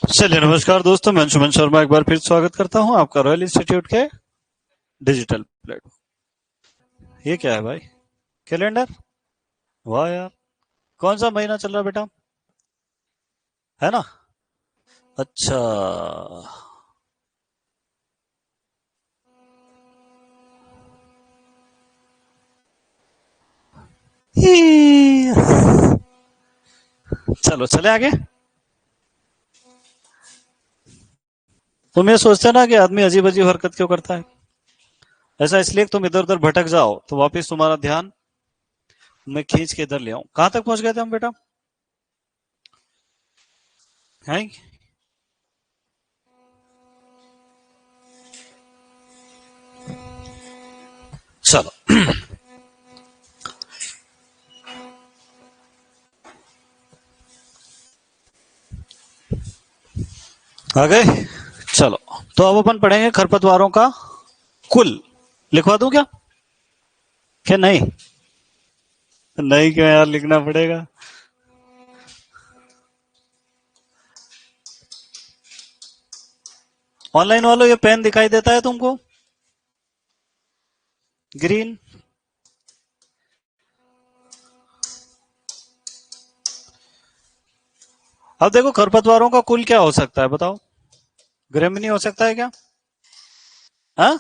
चलिए, नमस्कार दोस्तों, मैं अंशुमन शर्मा एक बार फिर स्वागत करता हूं आपका रॉयल इंस्टीट्यूट के डिजिटल प्लेटफॉर्म। ये क्या है भाई? कैलेंडर? वाह यार, कौन सा महीना चल रहा है बेटा? है ना? अच्छा। चलो चले आगे। तुम ये सोचते ना कि आदमी अजीब अजीब हरकत क्यों करता है? ऐसा इसलिए कि तुम इधर उधर भटक जाओ तो वापिस तुम्हारा ध्यान मैं खींच के इधर ले आऊं। कहां तक पहुंच गए थे हम बेटा? हैं? चलो आ गए। चलो, तो अब अपन पढ़ेंगे खरपतवारों का कुल। लिखवा दूं क्या? क्या नहीं? नहीं क्यों यार, लिखना पड़ेगा। ऑनलाइन वालों, ये पेन दिखाई देता है तुमको? ग्रीन। अब देखो, खरपतवारों का कुल क्या हो सकता है बताओ? ग्रेमिनी हो सकता है क्या? हाँ?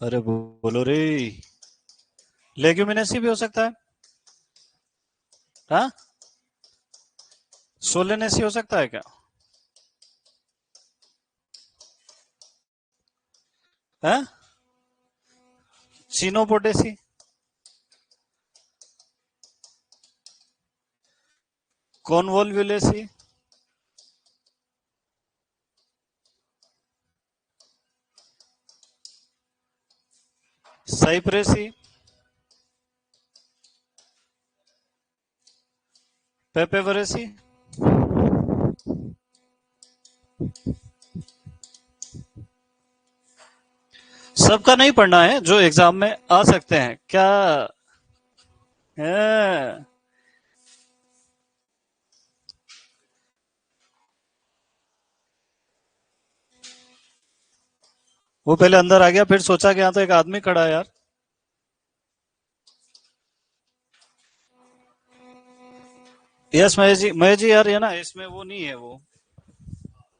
अरे बोलो रे। लेग्यूमिनेसी भी हो सकता है? हाँ? सोलेनेसी हो सकता है क्या? हाँ? चीनोपोटेसी? कॉन्वोल्वुलेसी? साइप्रेसी? पेपेवरेसी? सबका नहीं पढ़ना है, जो एग्जाम में आ सकते हैं क्या? है? वो पहले अंदर आ गया, फिर सोचा कि यहाँ तो एक आदमी खड़ा है यार। यस महेश जी यार, ये ना इसमें वो नहीं है वो,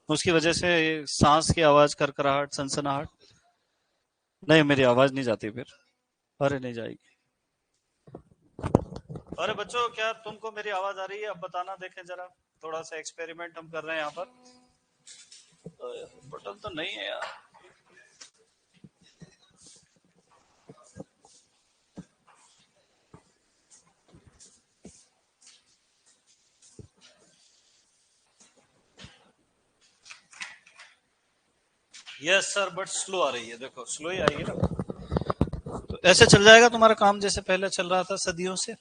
उसकी वजह से सांस की आवाज, करकराहट, सनसनाहट। नहीं, मेरी आवाज नहीं जाती फिर। अरे नहीं जाएगी। अरे बच्चों, क्या तुमको मेरी आवाज आ रही है? अब बताना, देखें जरा। थोड़ा सा एक्सपेरिमेंट हम कर रहे हैं यहाँ पर। बटन तो नहीं है यार। यस सर, बट स्लो आ रही है। देखो, स्लो ही आएगी ना। तो ऐसे चल जाएगा तुम्हारा काम जैसे पहले चल रहा था सदियों से।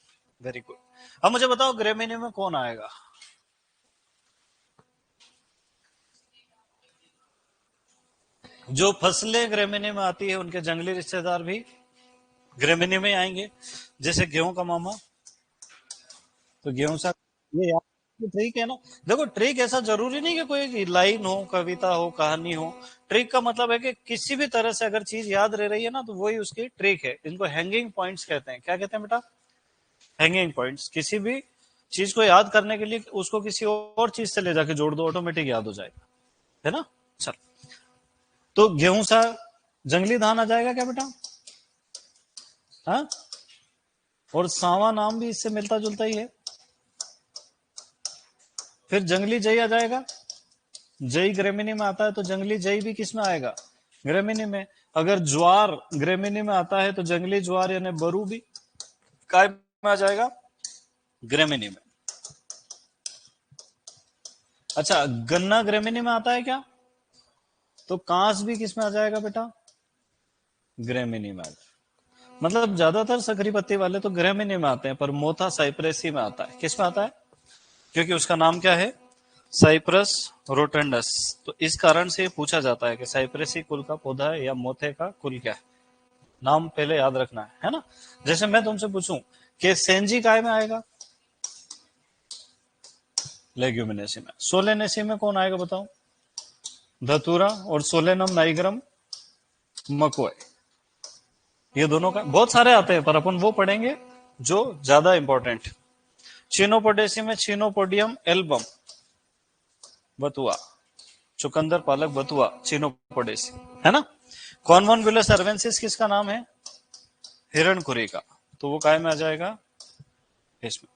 Very good. अब मुझे बताओ, ग्रे महीने में कौन आएगा? जो फसलें ग्रे महीने में आती है, उनके जंगली रिश्तेदार भी ग्रे महीने में आएंगे। जैसे गेहूं का मामा, तो गेहूं सा। ये यार ट्रिक है ना। देखो, ट्रिक ऐसा जरूरी नहीं कि कोई लाइन हो, कविता हो, कहानी हो। ट्रिक का मतलब है कि किसी भी तरह से अगर चीज याद रह रही है ना, तो वही उसकी ट्रिक है। इनको हैंगिंग पॉइंट्स कहते हैं। क्या कहते हैं बेटा? Hanging points. किसी भी चीज को याद करने के लिए उसको किसी और चीज से ले जाके जोड़ दो, ऑटोमेटिक याद हो जाएगा। है ना? चल, तो गेहूं सा जंगली धान आ जाएगा क्या बेटा? हाँ? और सांवा नाम भी इससे मिलता जुलता ही है। फिर जंगली जई आ जाएगा। जई ग्रेमिनी में आता है, तो जंगली जई भी किस में आएगा? ग्रेमिनी में। अगर ज्वार ग्रेमिनी में आता है, तो जंगली ज्वार यानी बरू भी काय में आ जाएगा? ग्रेमिनी में। अच्छा, गन्ना ग्रेमिनी में आता है क्या? तो कांस भी किस में आ जाएगा बेटा? ग्रेमिनी में आ जाएगा। मतलब ज्यादातर सकरी पत्ती वाले तो ग्रेमिनी में आते हैं, पर मोथा साइप्रेसी में आता है। किस में आता है? क्योंकि उसका नाम क्या है? Cyperus rotundus. तो इस कारण से पूछा जाता है कि साइप्रेसी कुल का पौधा है या मोथे का कुल क्या है। नाम पहले याद रखना है ना? जैसे मैं तुमसे पूछूं कि सेंजी काय में आएगा? लेग्यूमिनेसी में। सोलेनेसी में कौन आएगा बताओ? धतूरा और सोलेनम नाइग्रम मकोय। ये दोनों का बहुत सारे आते हैं, पर अपन वो पढ़ेंगे जो ज्यादा इंपॉर्टेंट। चीनोपोडेसी में चीनोपोडियम एल्बम बतुआ, चुकंदर पालक बतुआ, चीनोपोडेसी, है ना। कॉमन विलस अर्वेंसिस किसका नाम है? हिरणखुरी का, तो वो काय में आ जाएगा इसमें।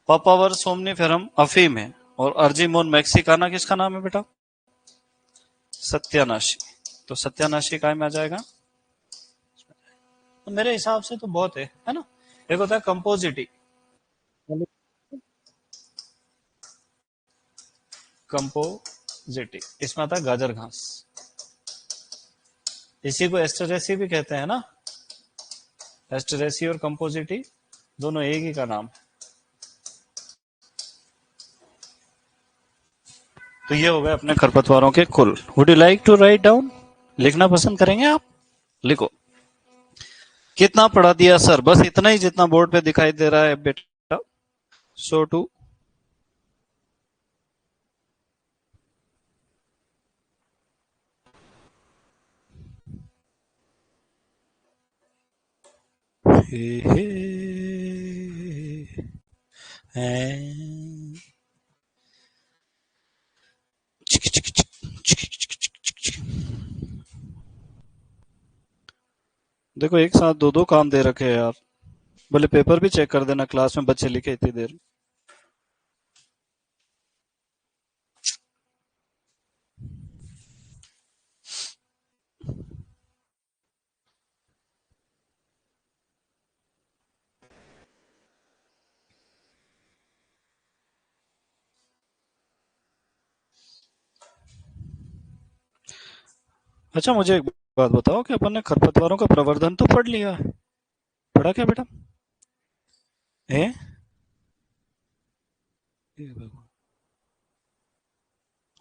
पापावर सोमनीफेरम अफीम है, और अर्जिमोन मैक्सिकाना किसका नाम है बेटा? सत्यानाशी, तो सत्यानाशी काय में आ जाएगा। तो मेरे हिसाब से तो बहुत है ना। एक होता है कंपोजिटी, कंपोजिटी इसमें आता है गाजर घास, इसी को एस्टरेसी भी कहते हैं ना। एस्टरेसी और कंपोजिटी दोनों एक ही का नाम है। तो ये हो गए अपने खरपतवारों के कुल। Would you like to write down? लिखना पसंद करेंगे आप? लिखो। कितना पढ़ा दिया सर? बस इतना ही जितना बोर्ड पे दिखाई दे रहा है बेटा। सो टू हे हे हैं। देखो एक साथ दो दो काम दे रखे हैं यार। बोले पेपर भी चेक कर देना, क्लास में बच्चे लिखे इतनी देर। अच्छा मुझे एक बात बताओ कि अपन ने खरपतवारों का प्रवर्धन तो पढ़ लिया है, पढ़ा क्या बेटा? है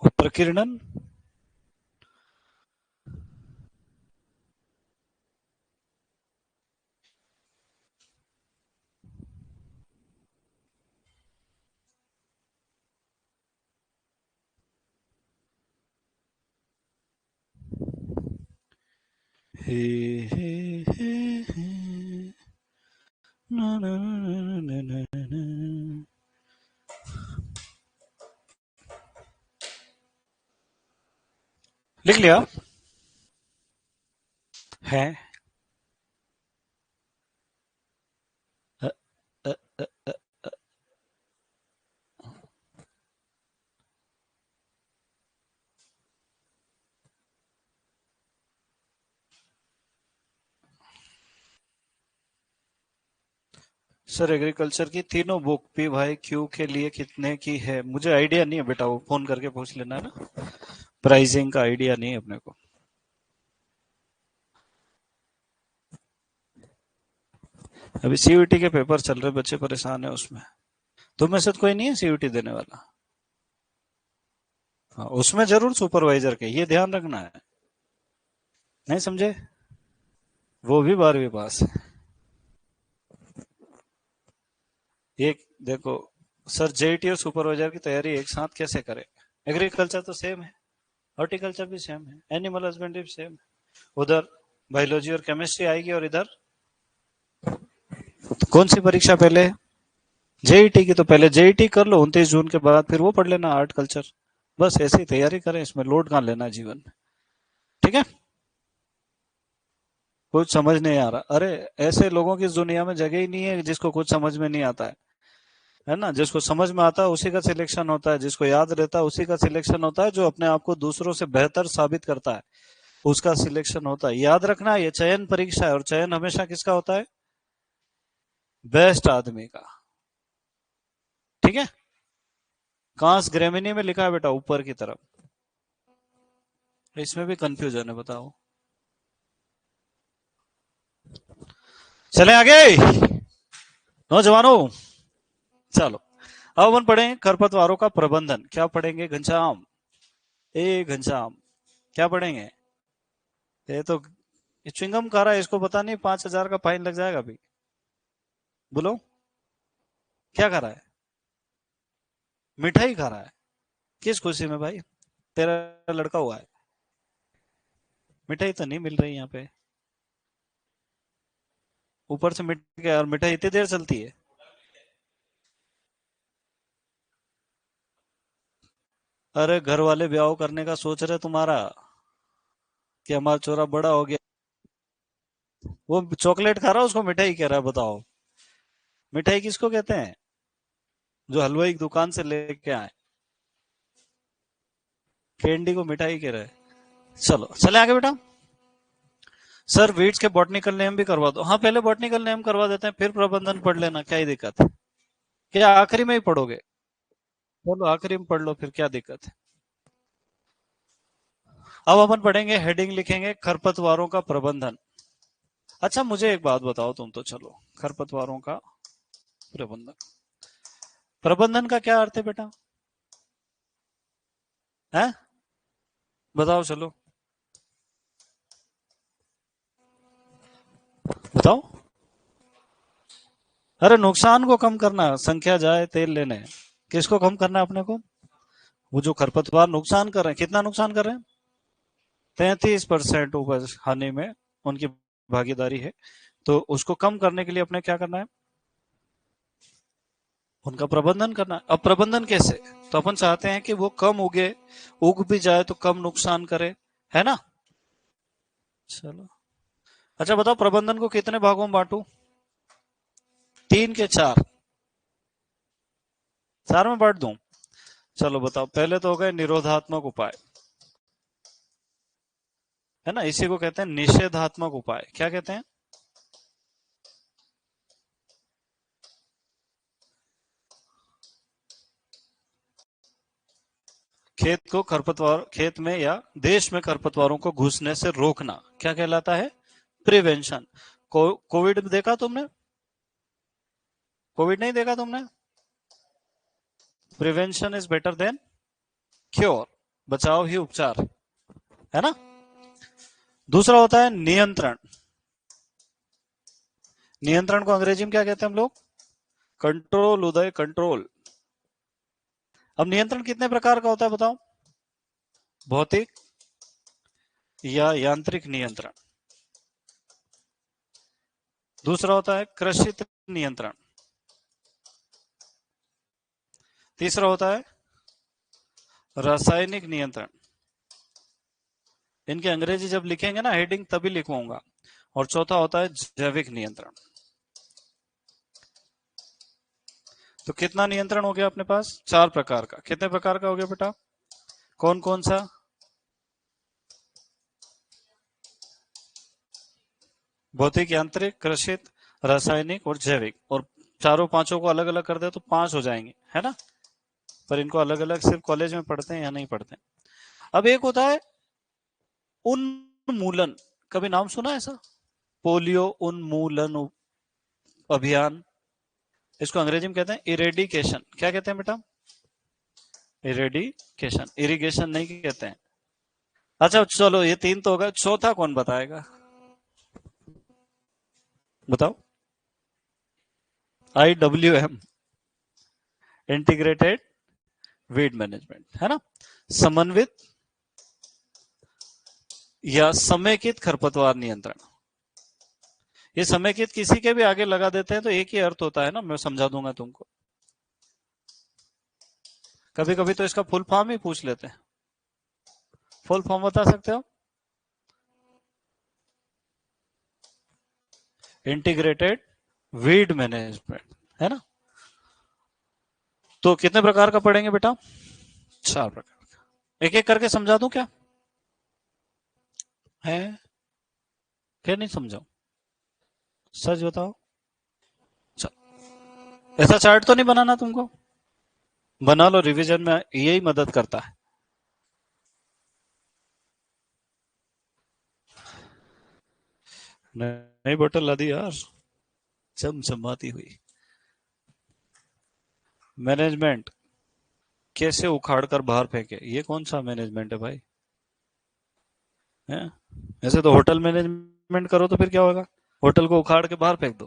प्रकीर्णन, हे हे हे हे ना ना ना ना ना ना। लिख लिया है। अ, अ, अ, अ, सर एग्रीकल्चर की तीनों बुक पी भाई क्यू के लिए कितने की है? मुझे आइडिया नहीं है बेटा, वो फोन करके पूछ लेना है ना। प्राइसिंग का आइडिया नहीं है अपने को। अभी सीयूटी के पेपर चल रहे, बच्चे परेशान है उसमें। तुम में से तो कोई नहीं है सीयूटी देने वाला? हाँ, उसमें जरूर सुपरवाइजर के, ये ध्यान रखना है। नहीं समझे? वो भी 12वीं पास है। एक देखो सर, जेईटी और सुपरवाइजर की तैयारी एक साथ कैसे करें? एग्रीकल्चर तो सेम है, हॉर्टिकल्चर भी सेम है, एनिमल हस्बेंड्री भी सेम है। उधर बायोलॉजी और केमिस्ट्री आएगी, और इधर तो कौन सी परीक्षा पहले है? जेईटी की। तो पहले जेईटी कर लो 29 जून के बाद, फिर वो पढ़ लेना आर्ट कल्चर। बस ऐसी तैयारी करें, इसमें लोड कहाँ लेना जीवन में। ठीक है। कुछ समझ नहीं आ रहा? अरे ऐसे लोगों की इस दुनिया में जगह ही नहीं है जिसको कुछ समझ में नहीं आता है ना। जिसको समझ में आता है उसी का सिलेक्शन होता है, जिसको याद रहता है उसी का सिलेक्शन होता है, जो अपने आप को दूसरों से बेहतर साबित करता है उसका सिलेक्शन होता है। याद रखना, ये चयन परीक्षा है, और चयन हमेशा किसका होता है? बेस्ट आदमी का। ठीक है। कांस ग्रेमिनी में लिखा है बेटा ऊपर की तरफ, इसमें भी कंफ्यूजन है, बताओ। चले आगे नौजवानों, चलो अब अपन पढ़ें खरपतवारों का प्रबंधन। क्या पढ़ेंगे घनश्याम? घनश्याम क्या पढ़ेंगे? ये तो ये च्युइंगम खा रहा है, इसको पता नहीं 5,000 का फाइन लग जाएगा अभी। बोलो क्या खा रहा है? मिठाई खा रहा है किस खुशी में भाई? तेरा लड़का हुआ है, मिठाई तो नहीं मिल रही यहाँ पे, ऊपर से मिठ गया, और मिठाई इतनी देर चलती है। अरे घर वाले ब्याह करने का सोच रहे तुम्हारा, कि हमारा छोरा बड़ा हो गया। वो चॉकलेट खा रहा है, उसको मिठाई कह रहा है, बताओ। मिठाई किसको कहते हैं? जो हलवाई की दुकान से लेके आए, कैंडी को मिठाई कह रहे हैं। चलो चले आगे बेटा। सर वीड्स के बॉटनिकल नेम भी करवा दो। हाँ पहले बॉटनिकल नेम करवा देते हैं, फिर प्रबंधन पढ़ लेना, क्या ही दिक्कत है? क्या आखिरी में ही पढ़ोगे? चलो आखिरी में पढ़ लो, फिर क्या दिक्कत है। अब अपन पढ़ेंगे, हेडिंग लिखेंगे खरपतवारों का प्रबंधन। अच्छा मुझे एक बात बताओ तुम तो, चलो खरपतवारों का प्रबंधन, प्रबंधन का क्या अर्थ है बेटा? है, बताओ चलो, बताओ। अरे नुकसान को कम करना, संख्या जाए तेल लेने। किसको कम करना है अपने को? वो जो खरपतवार नुकसान कर रहे हैं, कितना नुकसान कर रहे हैं? 33% उपज हानि में उनकी भागीदारी है। तो उसको कम करने के लिए अपने क्या करना है? उनका प्रबंधन करना है। अब प्रबंधन कैसे? तो अपन चाहते हैं कि वो कम उगे, उग भी जाए तो कम नुकसान करे, है ना? चलो, अच्छा बताओ प्रबंधन को कितने भागों में बांटू? 3 के 4, 4 में बांट दूं? चलो बताओ, पहले तो हो गए निरोधात्मक उपाय, है ना, इसी को कहते हैं निषेधात्मक उपाय। क्या कहते हैं? खेत को खरपतवार, खेत में या देश में खरपतवारों को घुसने से रोकना क्या कहलाता है? प्रिवेंशन। कोविड देखा तुमने? कोविड नहीं देखा तुमने? Prevention is better than cure, बचाव ही उपचार, है ना? दूसरा होता है नियंत्रण। नियंत्रण को अंग्रेजी में क्या कहते हैं हम लोग? कंट्रोल, उदय कंट्रोल। अब नियंत्रण कितने प्रकार का होता है बताओ? भौतिक या यांत्रिक नियंत्रण। दूसरा होता है कृषित नियंत्रण। तीसरा होता है रासायनिक नियंत्रण। इनके अंग्रेजी जब लिखेंगे ना हेडिंग तभी लिखवाऊंगा। और चौथा होता है जैविक नियंत्रण। तो कितना नियंत्रण हो गया अपने पास? 4 प्रकार का। कितने प्रकार का हो गया बेटा? कौन कौन सा? भौतिक, यांत्रिक, कृषित, रासायनिक और जैविक। और चारों पांचों को अलग अलग कर दे तो 5 हो जाएंगे, है ना? पर इनको अलग अलग सिर्फ कॉलेज में पढ़ते हैं या नहीं पढ़ते हैं। अब एक होता है उन्मूलन। कभी नाम सुना है ऐसा? पोलियो उन्मूलन अभियान। इसको अंग्रेजी में कहते हैं इरेडिकेशन। क्या कहते हैं बेटा? इरेडिकेशन, इरिगेशन नहीं कहते हैं। अच्छा चलो ये 3 तो होगा, चौथा कौन बताएगा? बताओ। IWM, इंटीग्रेटेड वीड मैनेजमेंट, है ना? समन्वित या समेकित खरपतवार नियंत्रण। ये समेकित किसी के भी आगे लगा देते हैं तो एक ही अर्थ होता है ना, मैं समझा दूंगा तुमको। कभी कभी तो इसका फुल फॉर्म ही पूछ लेते हैं। फुल फॉर्म बता सकते हो? इंटीग्रेटेड वीड मैनेजमेंट, है ना? तो कितने प्रकार का पढ़ेंगे बेटा? 4 प्रकार का। एक एक करके समझा दूं क्या? है, क्या नहीं समझाऊं? सच बताओ। चल, ऐसा चार्ट तो नहीं बनाना तुमको? बना लो, रिवीजन में यही मदद करता है। नई बोतल ला दी यार, चमचमाती हुई। मैनेजमेंट, कैसे उखाड़ कर बाहर फेंके, ये कौन सा मैनेजमेंट है भाई? है, ऐसे तो होटल मैनेजमेंट करो तो फिर क्या होगा? होटल को उखाड़ के बाहर फेंक दो।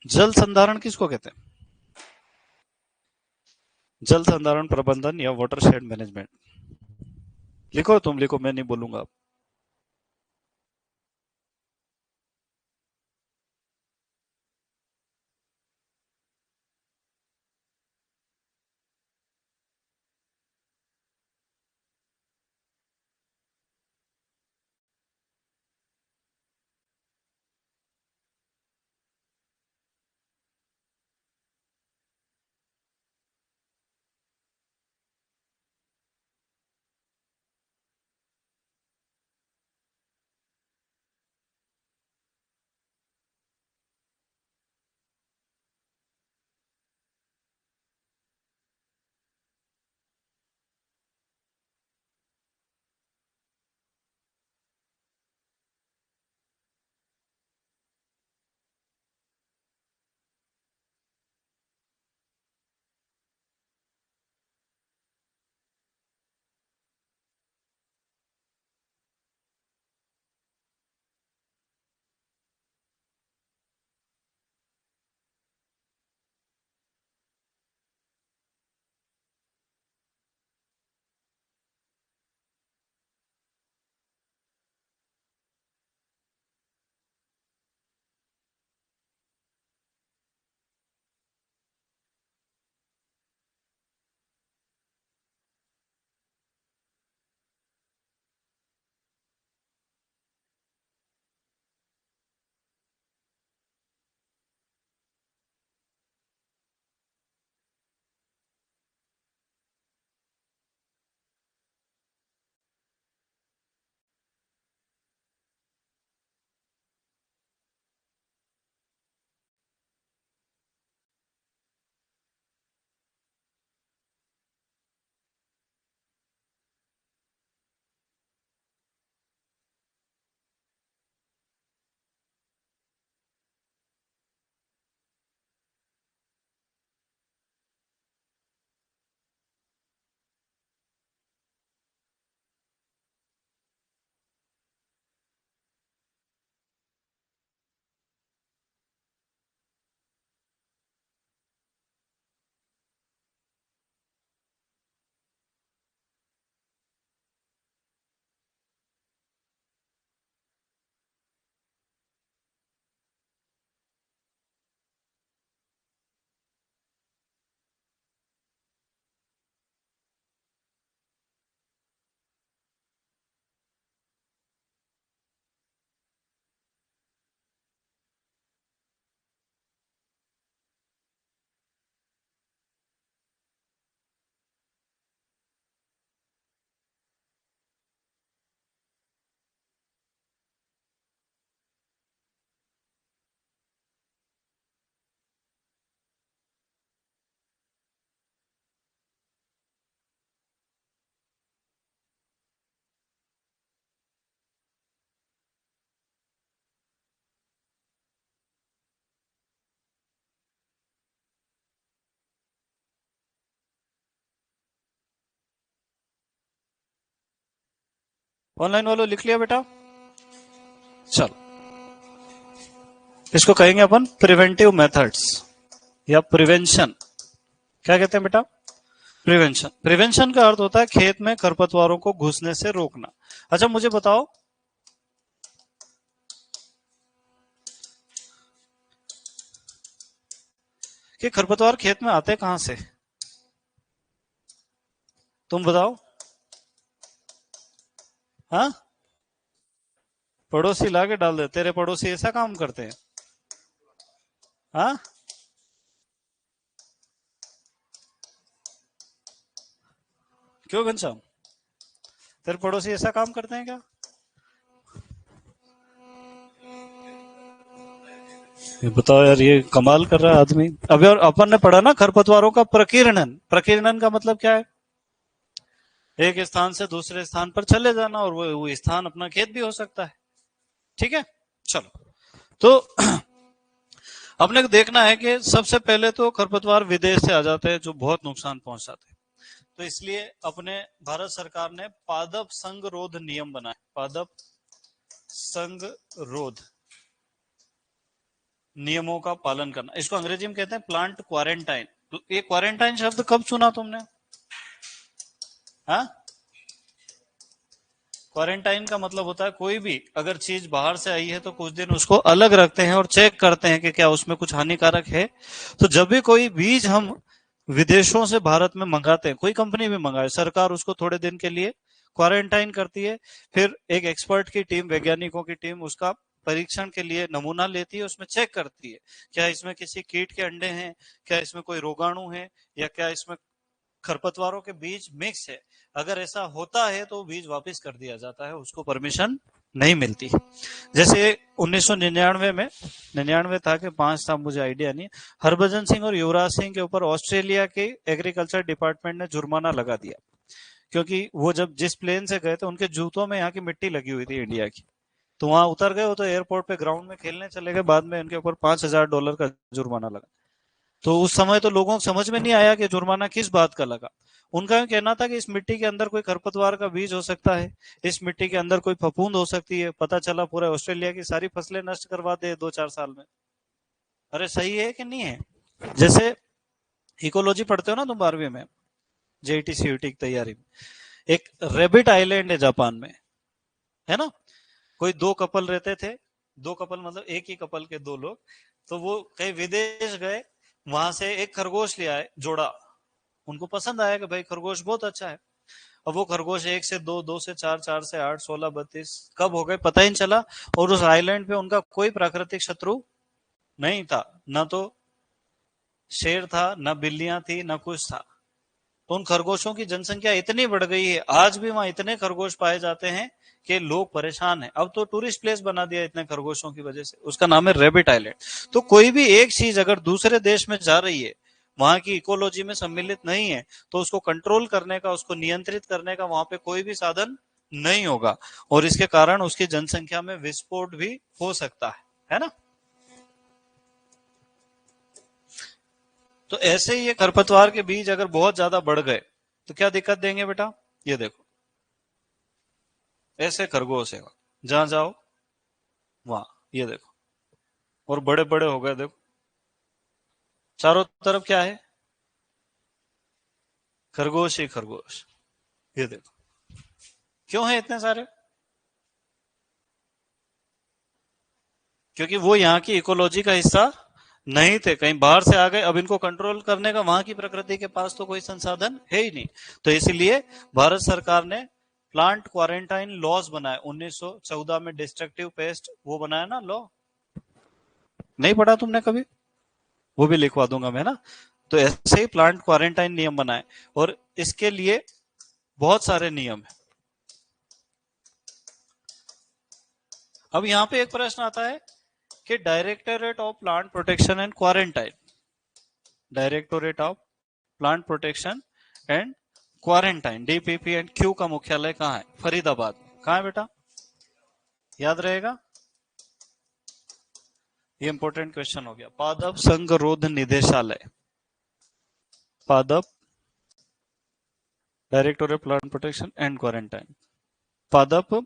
जल संधारण किसको कहते हैं? जल संधारण प्रबंधन या वाटरशेड मैनेजमेंट। लिखो, तुम लिखो, मैं नहीं बोलूंगा। ऑनलाइन वालों लिख लिया बेटा? चलो, इसको कहेंगे अपन प्रिवेंटिव मेथड्स या प्रिवेंशन। क्या कहते हैं बेटा? प्रिवेंशन। प्रिवेंशन का अर्थ होता है खेत में खरपतवारों को घुसने से रोकना। अच्छा, मुझे बताओ कि खरपतवार खेत में आते कहां से? तुम बताओ। हाँ, पड़ोसी लाके डाल दे। तेरे पड़ोसी ऐसा काम करते हैं? हाँ, क्यों घनश्याम, तेरे पड़ोसी ऐसा काम करते हैं क्या? ये बताओ यार, ये कमाल कर रहा है आदमी। अभी और अपन ने पढ़ा ना खरपतवारों का प्रकीर्णन। प्रकीर्णन का मतलब क्या है? एक स्थान से दूसरे स्थान पर चले जाना, और वो स्थान अपना खेत भी हो सकता है। ठीक है, चलो। तो अपने को देखना है कि सबसे पहले तो खरपतवार विदेश से आ जाते हैं जो बहुत नुकसान पहुंचाते हैं। तो इसलिए अपने भारत सरकार ने पादप संगरोध नियम बनाए। पादप संगरोध नियमों का पालन करना, इसको अंग्रेजी में कहते हैं प्लांट क्वारंटाइन। ये क्वारंटाइन शब्द कब सुना तुमने? हाँ, क्वारंटाइन का मतलब होता है कोई भी अगर चीज बाहर से आई है तो कुछ दिन उसको अलग रखते हैं और चेक करते हैं कि क्या उसमें कुछ हानिकारक है। तो जब भी कोई बीज हम विदेशों से भारत में मंगाते हैं, कोई कंपनी भी मंगाए, सरकार उसको थोड़े दिन के लिए क्वारंटाइन करती है। फिर एक एक्सपर्ट की टीम, वैज्ञानिकों की टीम उसका परीक्षण के लिए नमूना लेती है, उसमें चेक करती है क्या इसमें किसी कीट के अंडे हैं, क्या इसमें कोई रोगाणु है, या क्या इसमें खरपतवारों के बीज मिक्स है। अगर ऐसा होता है तो बीज वापस कर दिया जाता है, उसको परमिशन नहीं मिलती। जैसे 1999 में, 99 था कि 5 था मुझे आइडिया नहीं, हरभजन सिंह और युवराज सिंह के ऊपर ऑस्ट्रेलिया के एग्रीकल्चर डिपार्टमेंट ने जुर्माना लगा दिया, क्योंकि वो जब जिस प्लेन से गए थे उनके जूतों में यहाँ की मिट्टी लगी हुई थी इंडिया की। तो वहां उतर गए, वो तो एयरपोर्ट पे ग्राउंड में खेलने चले गए, बाद में उनके ऊपर $5,000 का जुर्माना लगा। तो उस समय तो लोगों को समझ में नहीं आया कि जुर्माना किस बात का लगा। उनका कहना था कि इस मिट्टी के अंदर कोई खरपतवार का बीज हो सकता है, इस मिट्टी के अंदर कोई फफूंद हो सकती है। पता चला पूरे ऑस्ट्रेलिया की सारी फसलें नष्ट करवा दे 2-4 साल में। अरे सही है कि नहीं है? जैसे इकोलॉजी पढ़ते हो ना तुम 12वीं में, जेईटी सीईटी की तैयारी में, एक रेबिट आइलैंड है जापान में, है ना? कोई दो कपल रहते थे, दो कपल मतलब एक ही कपल के दो लोग, तो वो कहीं विदेश गए, वहां से एक खरगोश ले आए जोड़ा, उनको पसंद आया कि भाई खरगोश बहुत अच्छा है। अब वो खरगोश 1 से 2, 2 से 4, 4 से 8, 16, 32 कब हो गए पता ही नहीं चला। और उस आइलैंड पे उनका कोई प्राकृतिक शत्रु नहीं था, न तो शेर था, न बिल्लियां थी, न कुछ था। तो उन खरगोशों की जनसंख्या इतनी बढ़ गई है, आज भी वहां इतने खरगोश पाए जाते हैं कि लोग परेशान हैं। अब तो टूरिस्ट प्लेस बना दिया इतने खरगोशों की वजह से, उसका नाम है रेबिट आइलैंड। तो कोई भी एक चीज अगर दूसरे देश में जा रही है, वहां की इकोलॉजी में सम्मिलित नहीं है, तो उसको कंट्रोल करने का, उसको नियंत्रित करने का वहां पे कोई भी साधन नहीं होगा, और इसके कारण उसकी जनसंख्या में विस्फोट भी हो सकता है ना? तो ऐसे ही ये खरपतवार के बीज अगर बहुत ज्यादा बढ़ गए तो क्या दिक्कत देंगे बेटा? ये देखो, ऐसे खरगोश है, जहां जाओ वहां, ये देखो, और बड़े बड़े हो गए, देखो चारों तरफ क्या है? खरगोश ही खरगोश। ये देखो, क्यों है इतने सारे? क्योंकि वो यहाँ की इकोलॉजी का हिस्सा नहीं थे, कहीं बाहर से आ गए। अब इनको कंट्रोल करने का वहां की प्रकृति के पास तो कोई संसाधन है ही नहीं। तो इसीलिए भारत सरकार ने प्लांट क्वारंटाइन लॉज बनाए 1914 में, डिस्ट्रक्टिव पेस्ट वो बनाया ना लॉ, नहीं पढ़ा तुमने कभी? वो भी लिखवा दूंगा मैं ना। तो ऐसे ही प्लांट क्वारंटाइन नियम बनाए, और इसके लिए बहुत सारे नियम है। अब यहाँ पे एक प्रश्न आता है कि directorate of plant protection and quarantine, directorate of plant protection and quarantine, DPP and Q का मुख्यालय कहाँ है? फरीदाबाद में। कहाँ है बेटा? याद रहेगा, ये इंपॉर्टेंट क्वेश्चन हो गया। पादप संगरोध निदेशालय, पादप, directorate plant protection and quarantine, पादप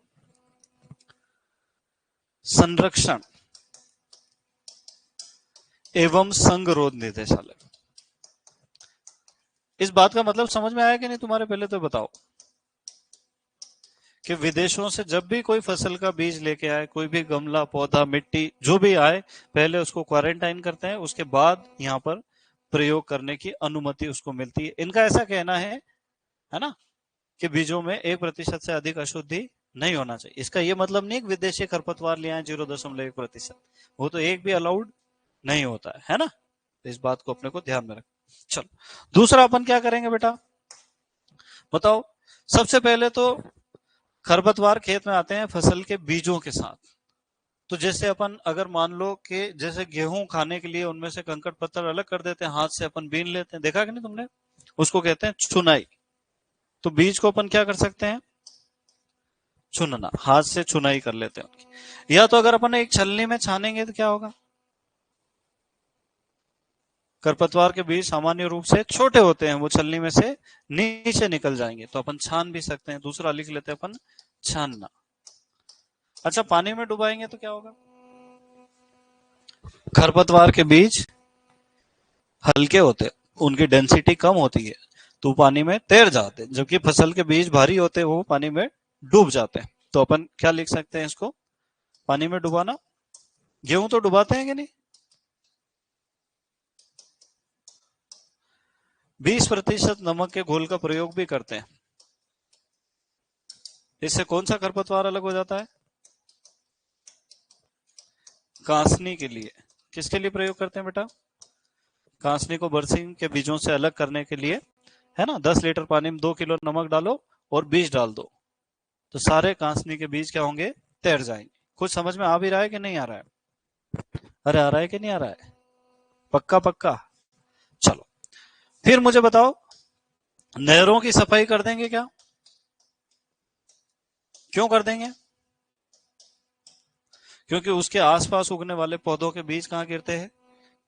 संरक्षण एवं संगरोध निदेशालय। इस बात का मतलब समझ में आया कि नहीं तुम्हारे? पहले तो बताओ कि विदेशों से जब भी कोई फसल का बीज लेके आए, कोई भी गमला, पौधा, मिट्टी जो भी आए, पहले उसको क्वारंटाइन करते हैं, उसके बाद यहाँ पर प्रयोग करने की अनुमति उसको मिलती है। इनका ऐसा कहना है ना, कि बीजों में 1% से अधिक अशुद्धि नहीं होना चाहिए। इसका यह मतलब नहीं कि विदेशी खरपतवार ले आए 0.1%, वो तो एक भी अलाउड नहीं होता है ना? तो इस बात को अपने को ध्यान में रख। चलो, दूसरा अपन क्या करेंगे बेटा, बताओ? सबसे पहले तो खरपतवार खेत में आते हैं फसल के बीजों के साथ। तो जैसे अपन अगर मान लो कि जैसे गेहूं खाने के लिए उनमें से कंकड़ पत्थर अलग कर देते हैं, हाथ से अपन बीन लेते हैं, देखा कि नहीं तुमने? उसको कहते हैं चुनाई। तो बीज को अपन क्या कर सकते हैं? चुनना, हाथ से चुनाई कर लेते हैं उनकी। या तो अगर अपन एक छलनी में छानेंगे तो क्या होगा? खरपतवार के बीज सामान्य रूप से छोटे होते हैं, वो छलनी में से नीचे निकल जाएंगे, तो अपन छान भी सकते हैं। दूसरा लिख लेते हैं अपन, छानना। अच्छा, पानी में डुबाएंगे तो क्या होगा? खरपतवार के बीज हल्के होते, उनकी डेंसिटी कम होती है, तो पानी में तैर जाते हैं, जबकि फसल के बीज भारी होते हैं, वो पानी में डूब जाते हैं। तो अपन क्या लिख सकते हैं इसको, पानी में डुबाना। गेहूं तो डुबाते हैं कि नहीं? 20% नमक के घोल का प्रयोग भी करते हैं। इससे कौन सा खरपतवार अलग हो जाता है? कांसनी के लिए। किसके लिए प्रयोग करते हैं बेटा? कांसनी को बरसिंग के बीजों से अलग करने के लिए, है ना। 10 लीटर पानी में 2 किलो नमक डालो और बीज डाल दो, तो सारे कांसनी के बीज क्या होंगे? तैर जाएंगे। कुछ समझ में आ भी रहा है कि नहीं आ रहा है? अरे आ रहा है कि नहीं आ रहा है? पक्का पक्का। चलो, फिर मुझे बताओ, नहरों की सफाई कर देंगे क्या? क्यों कर देंगे? क्योंकि उसके आसपास उगने वाले पौधों के बीज कहाँ गिरते हैं?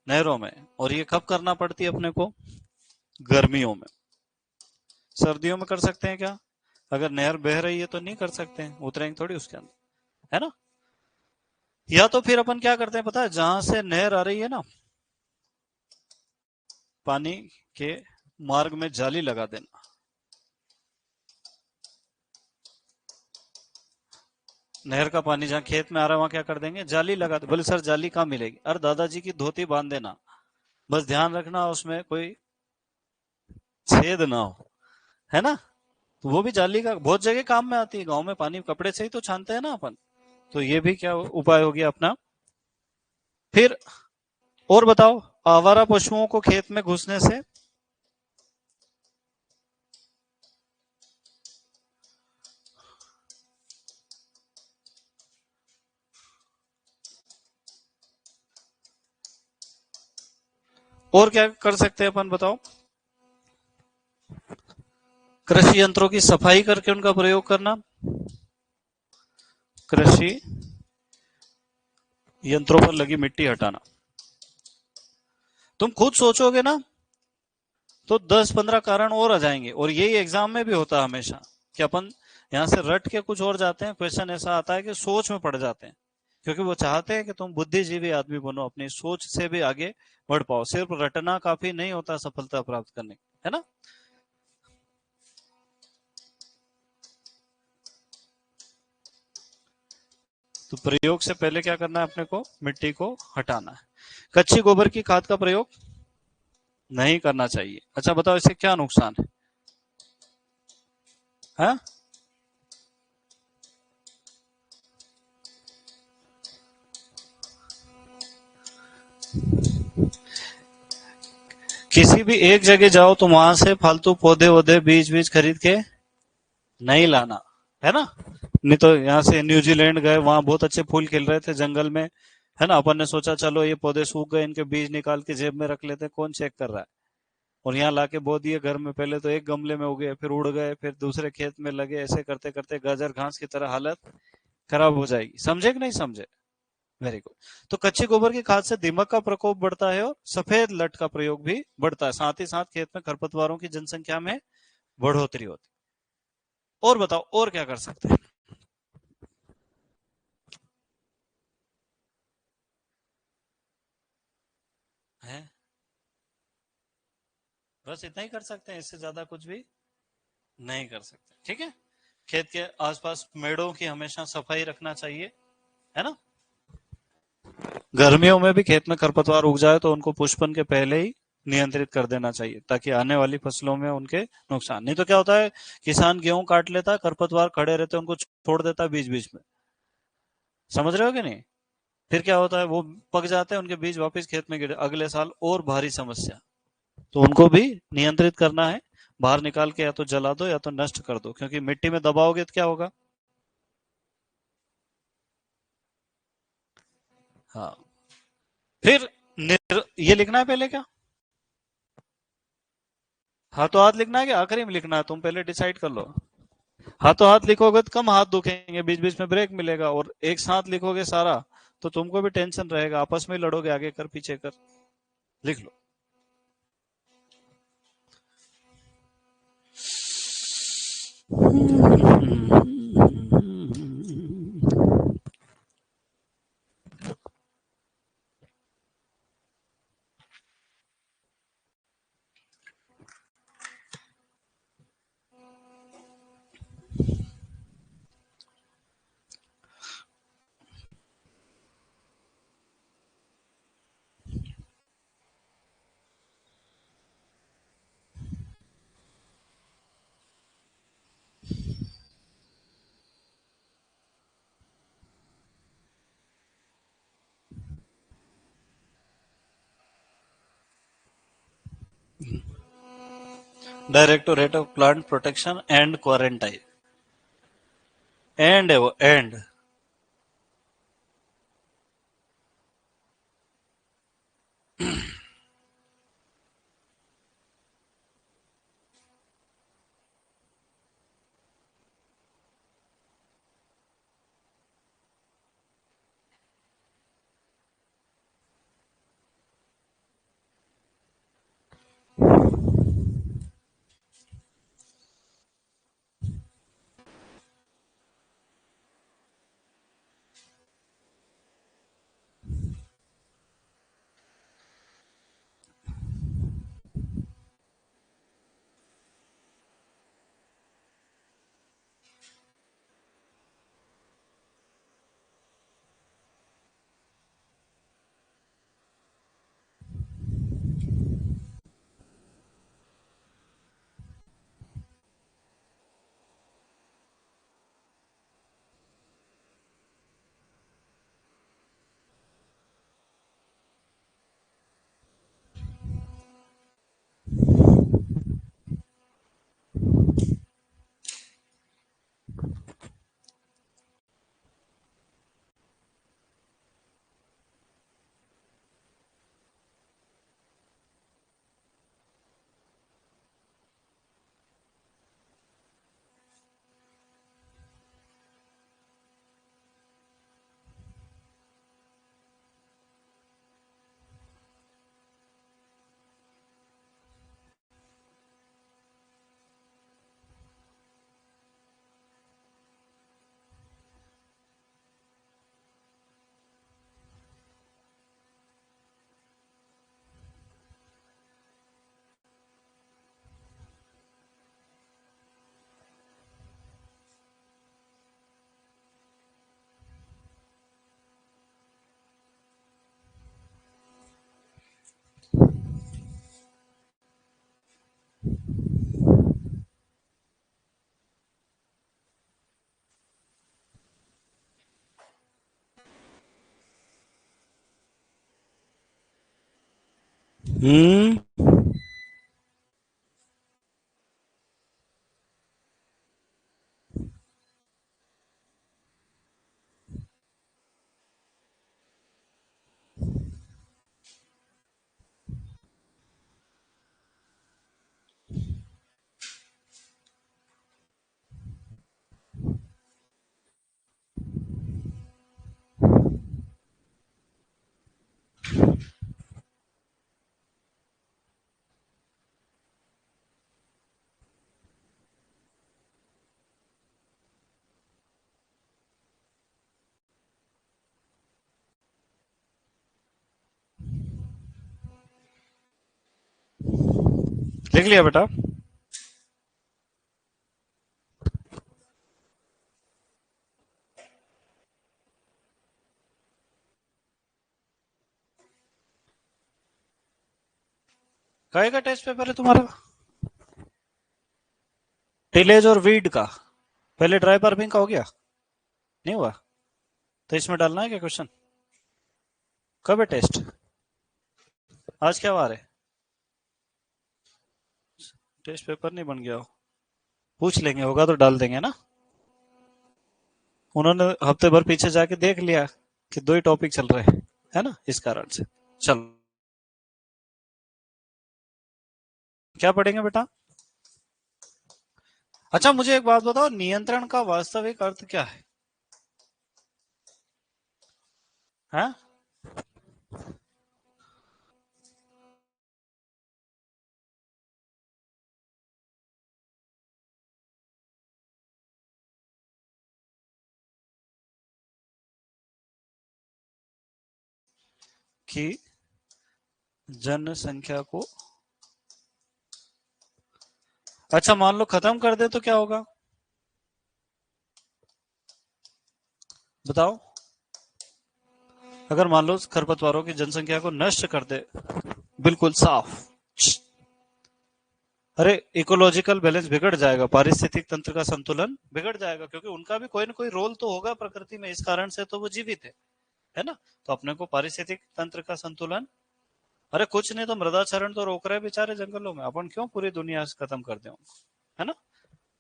नहरों में। और ये कब करना पड़ती है अपने को? गर्मियों में। सर्दियों में कर सकते हैं क्या? अगर नहर बह रही है तो नहीं कर सकते हैं, उतरेंगे थोड़ी उसके अंदर, है ना। या तो फिर अपन क्या करते हैं पता है, जहां से नहर आ रही है ना, पानी के मार्ग में जाली लगा देना। नहर का पानी जहां खेत में आ रहा है वहां क्या कर देंगे? जाली लगा दे। बोले सर जाली कहाँ मिलेगी? अरे दादाजी की धोती बांध देना, बस ध्यान रखना उसमें कोई छेद ना हो, है ना। तो वो भी जाली का बहुत जगह काम में आती है। गांव में पानी कपड़े से ही तो छानते हैं ना अपन। तो ये भी क्या उपाय हो गया अपना। फिर और बताओ, आवारा पशुओं को खेत में घुसने से। और क्या कर सकते हैं अपन बताओ? कृषि यंत्रों की सफाई करके उनका प्रयोग करना। कृषि यंत्रों पर लगी मिट्टी हटाना। तुम खुद सोचोगे ना तो 10-15 कारण और आ जाएंगे। और यही एग्जाम में भी होता है हमेशा, कि अपन यहाँ से रट के कुछ और जाते हैं, क्वेश्चन ऐसा आता है कि सोच में पड़ जाते हैं। क्योंकि वो चाहते हैं कि तुम बुद्धिजीवी आदमी बनो, अपनी सोच से भी आगे बढ़ पाओ। सिर्फ रटना काफी नहीं होता सफलता प्राप्त करने, है ना। तो प्रयोग से पहले क्या करना है अपने को? मिट्टी को हटाना है। कच्ची गोबर की खाद का प्रयोग नहीं करना चाहिए। अच्छा बताओ, इससे क्या नुकसान है? किसी भी एक जगह जाओ तो वहां से फालतू पौधे वौधे बीज बीज खरीद के नहीं लाना, है ना। नहीं तो यहाँ से न्यूजीलैंड गए, वहां बहुत अच्छे फूल खिल रहे थे जंगल में, है ना। अपन ने सोचा चलो ये पौधे सूख गए, इनके बीज निकाल के जेब में रख लेते, कौन चेक कर रहा है। और यहाँ लाके बो दिए घर में। पहले तो एक गमले में उगे, फिर उड़ गए, फिर दूसरे खेत में लगे। ऐसे करते करते गाजर घास की तरह हालत खराब हो जाएगी। समझे कि नहीं समझे? Very good. तो कच्चे गोबर की खाद से दीमक का प्रकोप बढ़ता है और सफेद लट का प्रयोग भी बढ़ता है। साथ ही साथ खेत में खरपतवारों की जनसंख्या में बढ़ोतरी होती है। और बताओ, और क्या कर सकते हैं? है? बस इतना ही कर सकते हैं, इससे ज्यादा कुछ भी नहीं कर सकते। ठीक है। खेत के आसपास मेड़ों की हमेशा सफाई रखना चाहिए, है ना। गर्मियों में भी खेत में खरपतवार उग जाए तो उनको पुष्पन के पहले ही नियंत्रित कर देना चाहिए, ताकि आने वाली फसलों में उनके नुकसान नहीं। तो क्या होता है, किसान गेहूं काट लेता है, खरपतवार खड़े रहते हैं, उनको छोड़ देता है बीच बीच में। समझ रहे हो कि नहीं? फिर क्या होता है, वो पक जाते हैं, उनके बीज वापस खेत में गिरे, अगले साल और भारी समस्या। तो उनको भी नियंत्रित करना है। बाहर निकाल के या तो जला दो या तो नष्ट कर दो, क्योंकि मिट्टी में दबाओगे तो क्या होगा? हाँ। फिर ये लिखना है पहले क्या? हाथों हाथ लिखना है कि आखिरी में लिखना है? तुम पहले डिसाइड कर लो। हाथों हाथ लिखोगे तो कम हाथ दुखेंगे, बीच बीच में ब्रेक मिलेगा। और एक साथ लिखोगे सारा, तो तुमको भी टेंशन रहेगा, आपस में ही लड़ोगे, आगे कर पीछे कर। लिख लो। Directorate of plant protection and quarantine, and है वो, एंड। हम्म। लिख लिया बेटा? काय का टेस्ट पेपर है तुम्हारा? टिलेज और वीड का। पहले ड्राई फार्मिंग का हो गया? नहीं हुआ? तो इसमें डालना है क्या क्वेश्चन? कब है टेस्ट? आज क्या वार है? टेस्ट पेपर नहीं बन गया हो? पूछ लेंगे, होगा तो डाल देंगे ना। उन्होंने हफ्ते भर पीछे जाके देख लिया कि दो ही टॉपिक चल रहे हैं, है ना, इस कारण से। चलो, क्या पढ़ेंगे बेटा? अच्छा, मुझे एक बात बताओ, नियंत्रण का वास्तविक अर्थ क्या है? हैं? कि जनसंख्या को, अच्छा मान लो खत्म कर दे तो क्या होगा? बताओ। अगर मान लो खरपतवारों की जनसंख्या को नष्ट कर दे, बिल्कुल साफ, अरे इकोलॉजिकल बैलेंस बिगड़ जाएगा, पारिस्थितिक तंत्र का संतुलन बिगड़ जाएगा, क्योंकि उनका भी कोई ना कोई रोल तो होगा प्रकृति में, इस कारण से तो वो जीवित है ना। तो अपने को पारिस्थितिक तंत्र का संतुलन अरे कुछ नहीं तो मृदाचरण तो रोक रहे बेचारे जंगलों में, अपन क्यों पूरी दुनिया से खत्म कर दें उनको, है ना।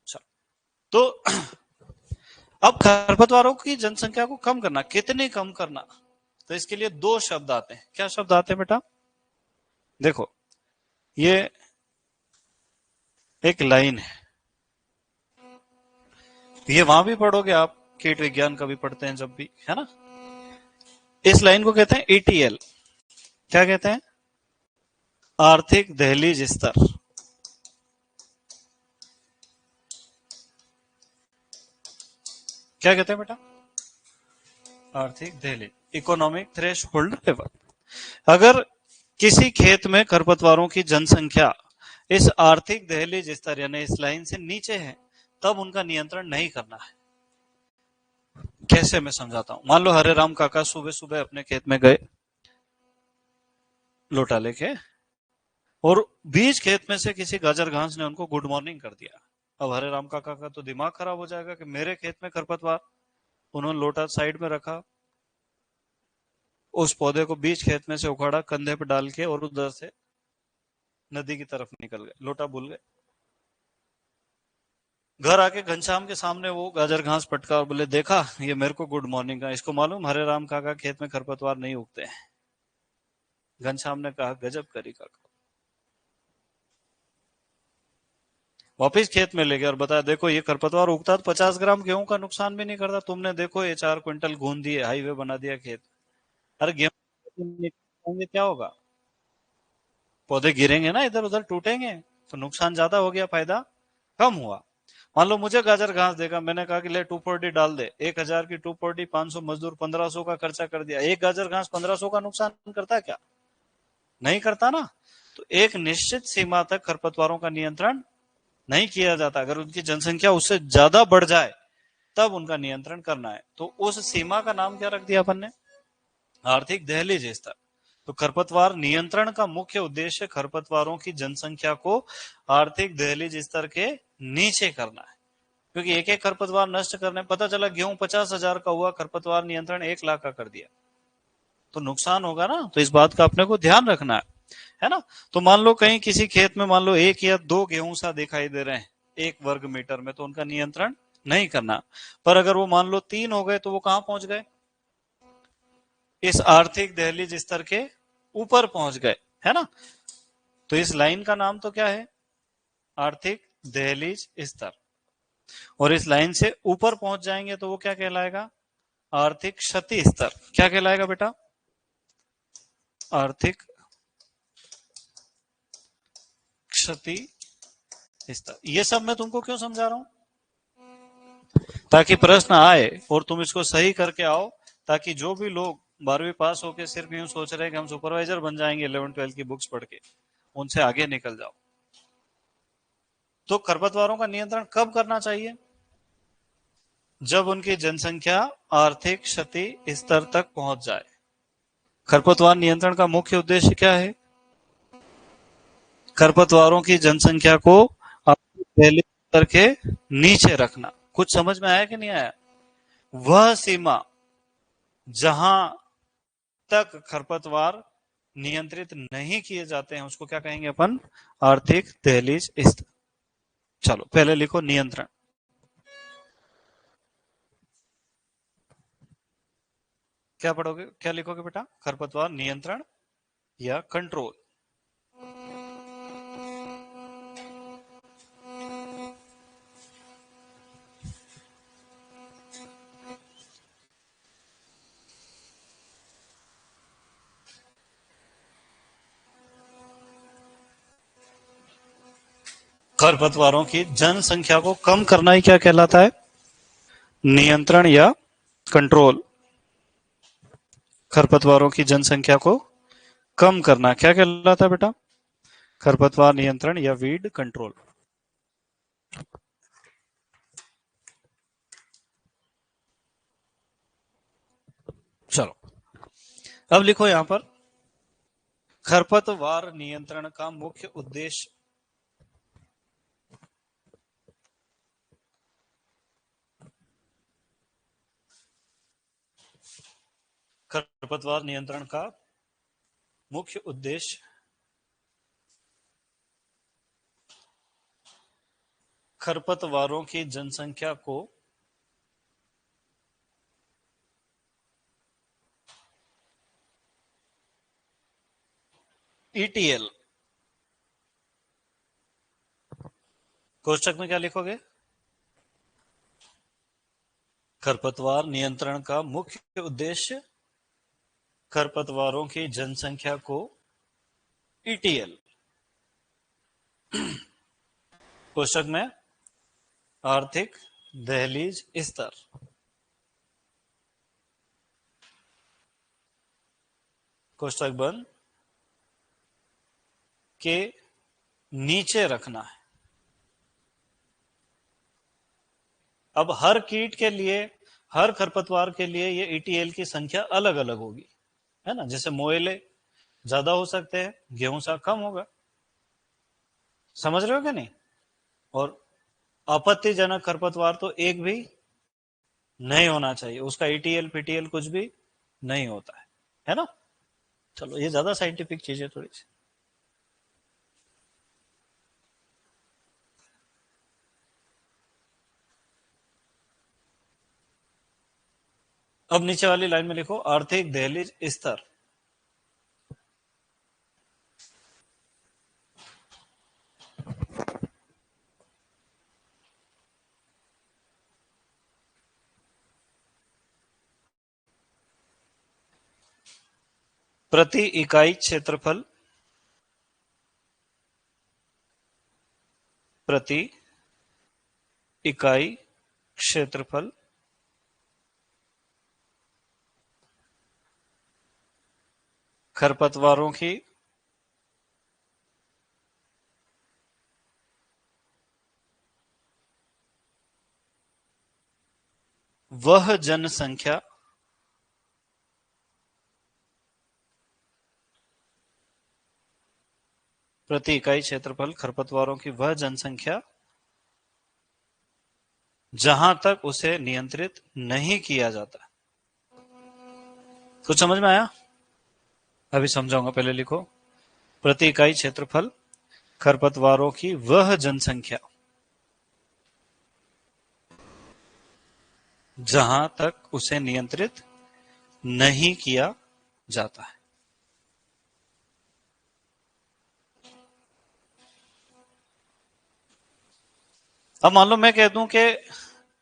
चलो, तो अब खरपतवारों की जनसंख्या को कम करना, कितनी कम करना, तो इसके लिए दो शब्द आते हैं। क्या शब्द आते हैं बेटा? देखो, ये एक लाइन है, ये वहां भी पढ़ोगे आप, कीट विज्ञान का भी पढ़ते हैं जब भी, है ना। इस लाइन को कहते हैं ईटीएल। क्या कहते हैं? आर्थिक दहलीज स्तर। क्या कहते हैं बेटा? आर्थिक दहलीज, इकोनॉमिक थ्रेश होल्ड लेवल। अगर किसी खेत में खरपतवारों की जनसंख्या इस आर्थिक दहलीज स्तर यानी इस लाइन से नीचे है, तब उनका नियंत्रण नहीं करना है। कैसे, मैं समझाता हूं। मान लो हरे राम काका सुबह सुबह अपने खेत में गए लोटा लेके, और बीच खेत में से किसी गाजर घास ने उनको गुड मॉर्निंग कर दिया। अब हरे राम काका का तो दिमाग खराब हो जाएगा कि मेरे खेत में खरपतवार। उन्होंने लोटा साइड में रखा, उस पौधे को बीच खेत में से उखाड़ा, कंधे पर डाल के, और उधर से नदी की तरफ निकल गए, लोटा भूल गए। घर आके घनश्याम के सामने वो गाजर घास पटका और बोले, देखा ये मेरे को गुड मॉर्निंग का, इसको मालूम हरे राम काका खेत में खरपतवार नहीं उगते हैं। घनश्याम ने कहा, गजब करी काका। वापिस खेत में ले गया और बताया, देखो ये खरपतवार उगता तो 50 ग्राम गेहूं का नुकसान भी नहीं करता, तुमने देखो ये 4 क्विंटल घून दिए, हाईवे बना दिया खेत। अरे गेहूं क्या होगा? पौधे गिरेंगे ना, इधर उधर टूटेंगे, तो नुकसान ज्यादा हो गया, फायदा कम हुआ। मान लो मुझे गाजर घास देगा, मैंने कहा कि ले 240 डाल दे, 1,000 की 240, 500 मजदूर, 1500 का खर्चा कर दिया, एक गाजर घास 1500 का नुकसान करता है क्या? नहीं करता ना। तो एक निश्चित सीमा तक खरपतवारों का नियंत्रण नहीं किया जाता, अगर उनकी जनसंख्या उससे ज्यादा बढ़ जाए तब उनका नियंत्रण करना है। तो उस सीमा का नाम क्या रख दिया अपन ने? आर्थिक दहलीज स्तर। तो खरपतवार नियंत्रण का मुख्य उद्देश्य खरपतवारों की जनसंख्या को आर्थिक दहलीज स्तर के नीचे करना है। क्योंकि एक एक खरपतवार नष्ट करने, पता चला गेहूं 50,000 का हुआ, खरपतवार नियंत्रण 1 लाख का कर दिया, तो नुकसान होगा ना। तो इस बात का अपने को ध्यान रखना है ना। तो मान लो कहीं किसी खेत में मान लो 1 या 2 गेहूं सा दिखाई दे रहे हैं 1 वर्ग मीटर में, तो उनका नियंत्रण नहीं करना। पर अगर वो मान लो 3 हो गए, तो वो कहां पहुंच गए? इस आर्थिक दहलीज स्तर के ऊपर पहुंच गए, है ना। तो इस लाइन का नाम तो क्या है? आर्थिक दहलीज स्तर। और इस लाइन से ऊपर पहुंच जाएंगे तो वो क्या कहलाएगा? आर्थिक क्षति स्तर। क्या कहलाएगा बेटा? आर्थिक क्षति स्तर। ये सब मैं तुमको क्यों समझा रहा हूं? ताकि प्रश्न आए और तुम इसको सही करके आओ, ताकि जो भी लोग 12वीं पास होके सिर्फ यूं सोच रहे हैं कि हम सुपरवाइजर बन जाएंगे 11 12 की बुक्स पढ़ के, उनसे आगे निकल जाओ। तो खरपतवारों का नियंत्रण कब करना चाहिए? जब उनकी जनसंख्या आर्थिक क्षति स्तर तक पहुंच जाए। खरपतवार नियंत्रण का मुख्य उद्देश्य क्या है? खरपतवारों की जनसंख्या को आर्थिक दहलीज स्तर के नीचे रखना। कुछ समझ में आया कि नहीं आया? वह सीमा जहां तक खरपतवार नियंत्रित नहीं किए जाते हैं उसको क्या कहेंगे अपन? आर्थिक दहलीज स्तर। चलो पहले लिखो नियंत्रण। क्या पढ़ोगे, क्या लिखोगे बेटा? खरपतवार नियंत्रण या कंट्रोल। खरपतवारों की जनसंख्या को कम करना ही क्या कहलाता है? नियंत्रण या कंट्रोल। खरपतवारों की जनसंख्या को कम करना क्या कहलाता है बेटा? खरपतवार नियंत्रण या वीड कंट्रोल। चलो, अब लिखो यहां पर, खरपतवार नियंत्रण का मुख्य उद्देश्य। खरपतवार नियंत्रण का मुख्य उद्देश्य खरपतवारों की जनसंख्या को ईटीएल, कोष्टक में क्या लिखोगे? खरपतवार नियंत्रण का मुख्य उद्देश्य खरपतवारों की जनसंख्या को ईटीएल, कोष्टक में आर्थिक दहलीज स्तर, कोष्टक बंद, के नीचे रखना है। अब हर कीट के लिए, हर खरपतवार के लिए ये ईटीएल की संख्या अलग अलग होगी, है ना। जैसे मोएले ज्यादा हो सकते हैं, गेहूं सा कम होगा, समझ रहे हो क्या नहीं? और आपत्तिजनक खरपतवार तो एक भी नहीं होना चाहिए, उसका ईटीएल पीटीएल कुछ भी नहीं होता है ना। चलो, ये ज्यादा साइंटिफिक चीज है थोड़ी सी। अब नीचे वाली लाइन में लिखो आर्थिक दहलीज स्तर। प्रति इकाई क्षेत्रफल, प्रति इकाई क्षेत्रफल खरपतवारों की वह जनसंख्या प्रति इकाई क्षेत्रफल खरपतवारों की वह जनसंख्या जहां तक उसे नियंत्रित नहीं किया जाता। कुछ समझ में आया? अभी समझाऊंगा, पहले लिखो प्रति इकाई क्षेत्रफल खरपतवारों की वह जनसंख्या जहां तक उसे नियंत्रित नहीं किया जाता है। अब मान लो मैं कह दूं कि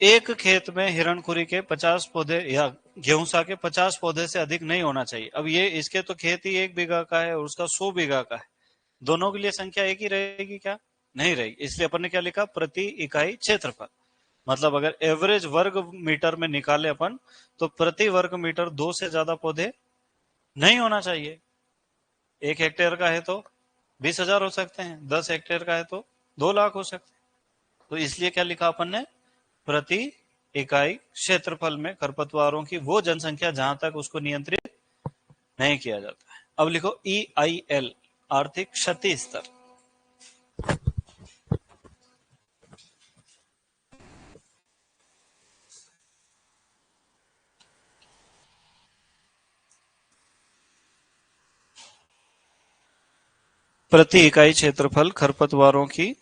एक खेत में हिरणखुरी के 50 पौधे या गेहूंसा के 50 पौधे से अधिक नहीं होना चाहिए। अब ये इसके तो खेत ही 1 बीघा का है और उसका 100 बीघा का है, दोनों के लिए संख्या एक ही रहेगी क्या? नहीं रहेगी। इसलिए अपन ने क्या लिखा? प्रति इकाई क्षेत्रफल। मतलब अगर एवरेज वर्ग मीटर में निकाले अपन, तो प्रति वर्ग मीटर 2 से ज्यादा पौधे नहीं होना चाहिए। 1 हेक्टेयर का है तो 20,000 हो सकते हैं, 10 हेक्टेयर का है तो 2 लाख हो सकते हैं। तो इसलिए क्या लिखा अपन ने? प्रति इकाई क्षेत्रफल में खरपतवारों की वो जनसंख्या जहां तक उसको नियंत्रित नहीं किया जाता है। अब लिखो EIL, आर्थिक क्षति स्तर। प्रति इकाई क्षेत्रफल खरपतवारों की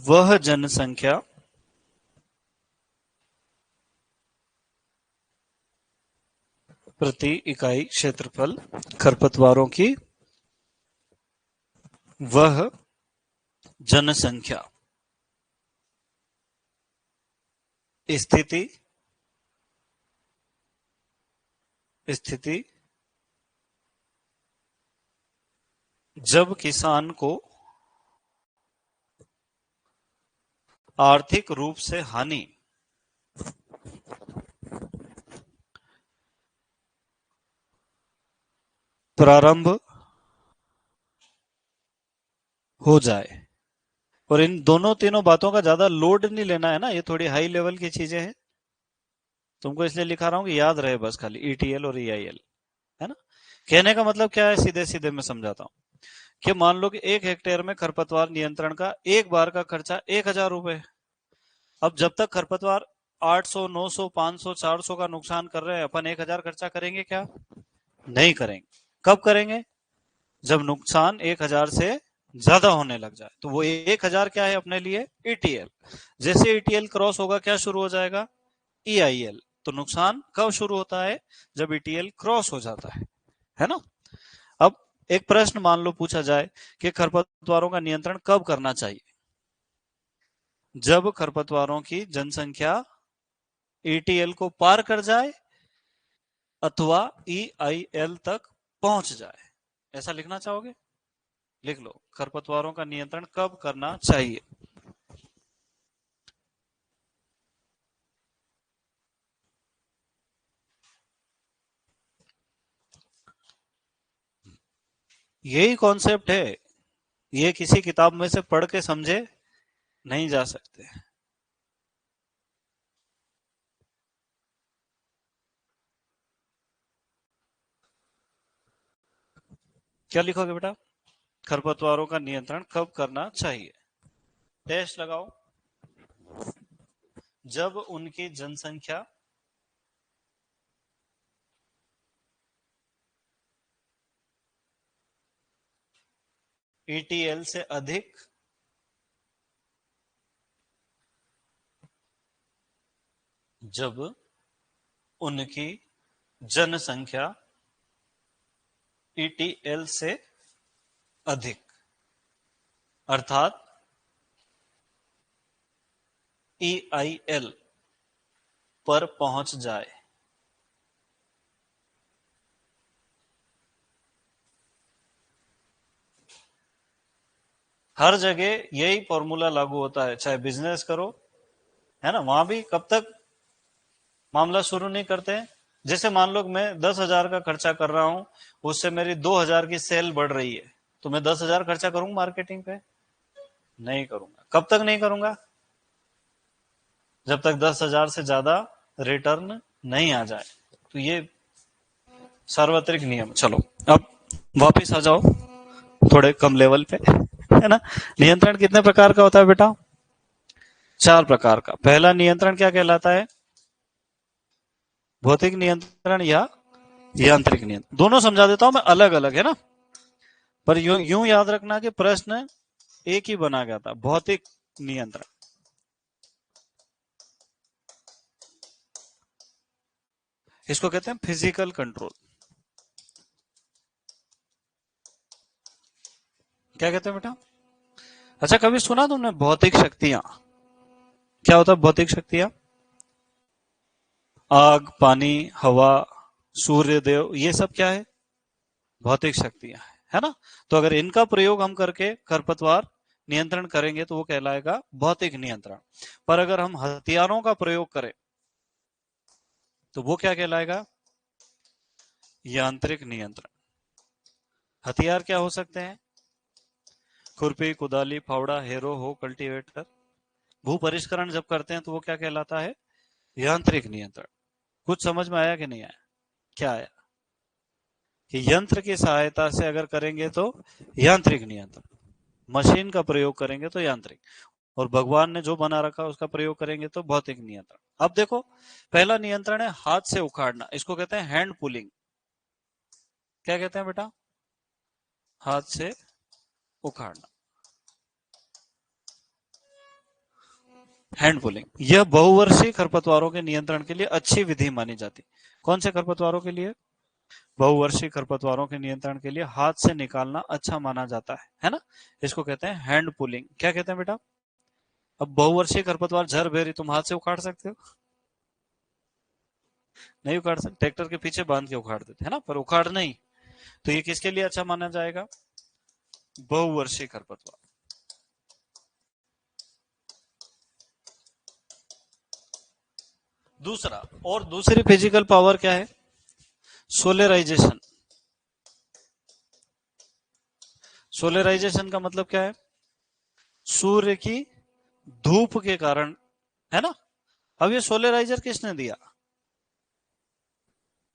वह जनसंख्या प्रति इकाई क्षेत्रफल खरपतवारों की वह जनसंख्या स्थिति स्थिति जब किसान को आर्थिक रूप से हानि प्रारंभ हो जाए। और इन दोनों तीनों बातों का ज्यादा लोड नहीं लेना है ना, ये थोड़ी हाई लेवल की चीजें हैं, तुमको इसलिए लिखा रहा हूं कि याद रहे बस खाली ETL और EIL, है ना। कहने का मतलब क्या है, सीधे सीधे मैं समझाता हूं कि मान लो कि 1 हेक्टेयर में खरपतवार नियंत्रण का एक बार का खर्चा 1,000 रुपए, अब जब तक खरपतवार 800, 900, 500, 400 का नुकसान कर रहे हैं, अपन 1000 खर्चा करेंगे क्या? नहीं करेंगे। कब करेंगे? जब नुकसान 1000 से ज्यादा होने लग जाए। तो वो 1000 क्या है अपने लिए? ईटीएल। जैसे ईटीएल क्रॉस होगा, क्या शुरू हो जाएगा? ईआईएल। तो नुकसान कब शुरू होता है? जब ईटीएल क्रॉस हो जाता है ना? अब एक प्रश्न मान लो पूछा जाए कि खरपतवारों का नियंत्रण कब करना चाहिए? जब खरपतवारों की जनसंख्या ईटीएल को पार कर जाए अथवा ईआईएल तक पहुंच जाए। ऐसा लिखना चाहोगे? लिख लो, खरपतवारों का नियंत्रण कब करना चाहिए? यही कॉन्सेप्ट है, ये किसी किताब में से पढ़ के समझे नहीं जा सकते। क्या लिखोगे बेटा? खरपतवारों का नियंत्रण कब करना चाहिए? टेस्ट लगाओ। जब उनकी जनसंख्या ईटीएल से अधिक जब उनकी जनसंख्या ईटीएल से अधिक अर्थात ईआईएल पर पहुंच जाए। हर जगह यही फॉर्मूला लागू होता है, चाहे बिजनेस करो, है ना? वहां भी कब तक मामला शुरू नहीं करते हैं? जैसे मान लो मैं 10,000 का खर्चा कर रहा हूं, उससे मेरी 2,000 की सेल बढ़ रही है, तो मैं 10,000 खर्चा करूंगा मार्केटिंग पे? नहीं करूंगा। कब तक नहीं करूंगा? जब तक 10,000 से ज्यादा रिटर्न नहीं आ जाए। तो ये सार्वत्रिक नियम। चलो अब वापिस आ जाओ थोड़े कम लेवल पे, है ना? नियंत्रण कितने प्रकार का होता है बेटा? 4 प्रकार का। पहला नियंत्रण क्या कहलाता है? भौतिक नियंत्रण या यांत्रिक नियंत्रण। दोनों समझा देता हूं मैं, अलग अलग है ना, पर यूं याद रखना कि प्रश्न एक ही बना गया था। भौतिक नियंत्रण, इसको कहते हैं फिजिकल कंट्रोल। क्या कहते हैं बेटा? अच्छा, कभी सुना तुमने भौतिक शक्तियां? क्या होता है भौतिक शक्तियां? आग, पानी, हवा, सूर्य देव, ये सब क्या है? भौतिक शक्तियां है ना? तो अगर इनका प्रयोग हम करके खरपतवार नियंत्रण करेंगे तो वो कहलाएगा भौतिक नियंत्रण। पर अगर हम हथियारों का प्रयोग करें तो वो क्या कहलाएगा? यांत्रिक नियंत्रण। हथियार क्या हो सकते हैं? खुरपी, कुदाली, फावड़ा, हेरो हो, कल्टीवेटर। भू परिष्करण जब करते हैं तो वो क्या कहलाता है? यांत्रिक नियंत्रण। कुछ समझ में आया कि नहीं आया? क्या आया? कि यंत्र की सहायता से अगर करेंगे तो यांत्रिक नियंत्रण, मशीन का प्रयोग करेंगे तो यांत्रिक, और भगवान ने जो बना रखा उसका प्रयोग करेंगे तो भौतिक नियंत्रण। अब देखो, पहला नियंत्रण है हाथ से उखाड़ना, इसको कहते हैं हैंड पुलिंग। क्या कहते हैं बेटा? हाथ से उखाड़ना, हैंड पुलिंग। यह बहुवर्षीय खरपतवारों के नियंत्रण के लिए अच्छी विधि मानी जाती। कौन से खरपतवारों के लिए? बहुवर्षीय खरपतवारों के नियंत्रण के लिए हाथ से निकालना अच्छा माना जाता है ना? इसको कहते हैं हैंड पुलिंग। क्या कहते हैं बेटा? अब बहुवर्षीय खरपतवार झर बेरी तुम हाथ से उखाड़ सकते हो? नहीं उखाड़ सकते, ट्रैक्टर के पीछे बांध के उखाड़ देते है ना, पर उखाड़ नहीं। तो ये किसके लिए अच्छा माना जाएगा? बहुवर्षीय खरपतवार। दूसरा, और दूसरी फिजिकल पावर क्या है? सोलराइजेशन। सोलराइजेशन का मतलब क्या है? सूर्य की धूप के कारण, है ना? अब ये सोलराइजर किसने दिया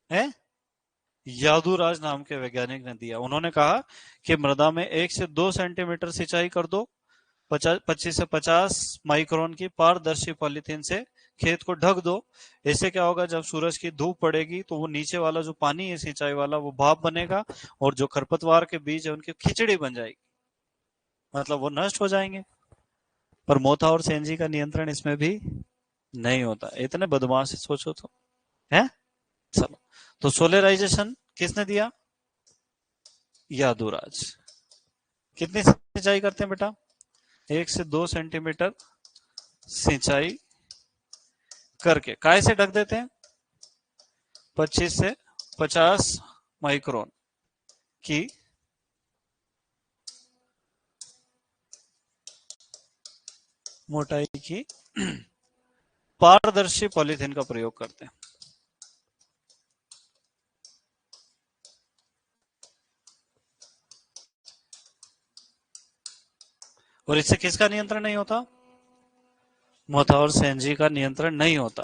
है? यादूराज नाम के वैज्ञानिक ने दिया। उन्होंने कहा कि मृदा में 1 से 2 सेंटीमीटर सिंचाई कर दो, 25 से 50 माइक्रोन की पारदर्शी पॉलीथीन से खेत को ढक दो। इससे क्या होगा, जब सूरज की धूप पड़ेगी तो वो नीचे वाला जो पानी है सिंचाई वाला वो भाप बनेगा, और जो खरपतवार के बीज है उनकी खिचड़ी बन जाएगी, मतलब वो नष्ट हो जाएंगे। पर मोथा और सेंजी का नियंत्रण इसमें भी नहीं होता। इतने बदमाश है, सोचो तो, है। चलो, तो सोलराइजेशन किसने दिया? यादूराज। कितनी सिंचाई करते हैं बेटा? 1 से 2 सेंटीमीटर सिंचाई करके काय से ढक देते हैं? 25 से 50 माइक्रोन की मोटाई की पारदर्शी पॉलीथीन का प्रयोग करते हैं। और इससे किसका नियंत्रण नहीं होता? मोथा और सेंजी का नियंत्रण नहीं होता।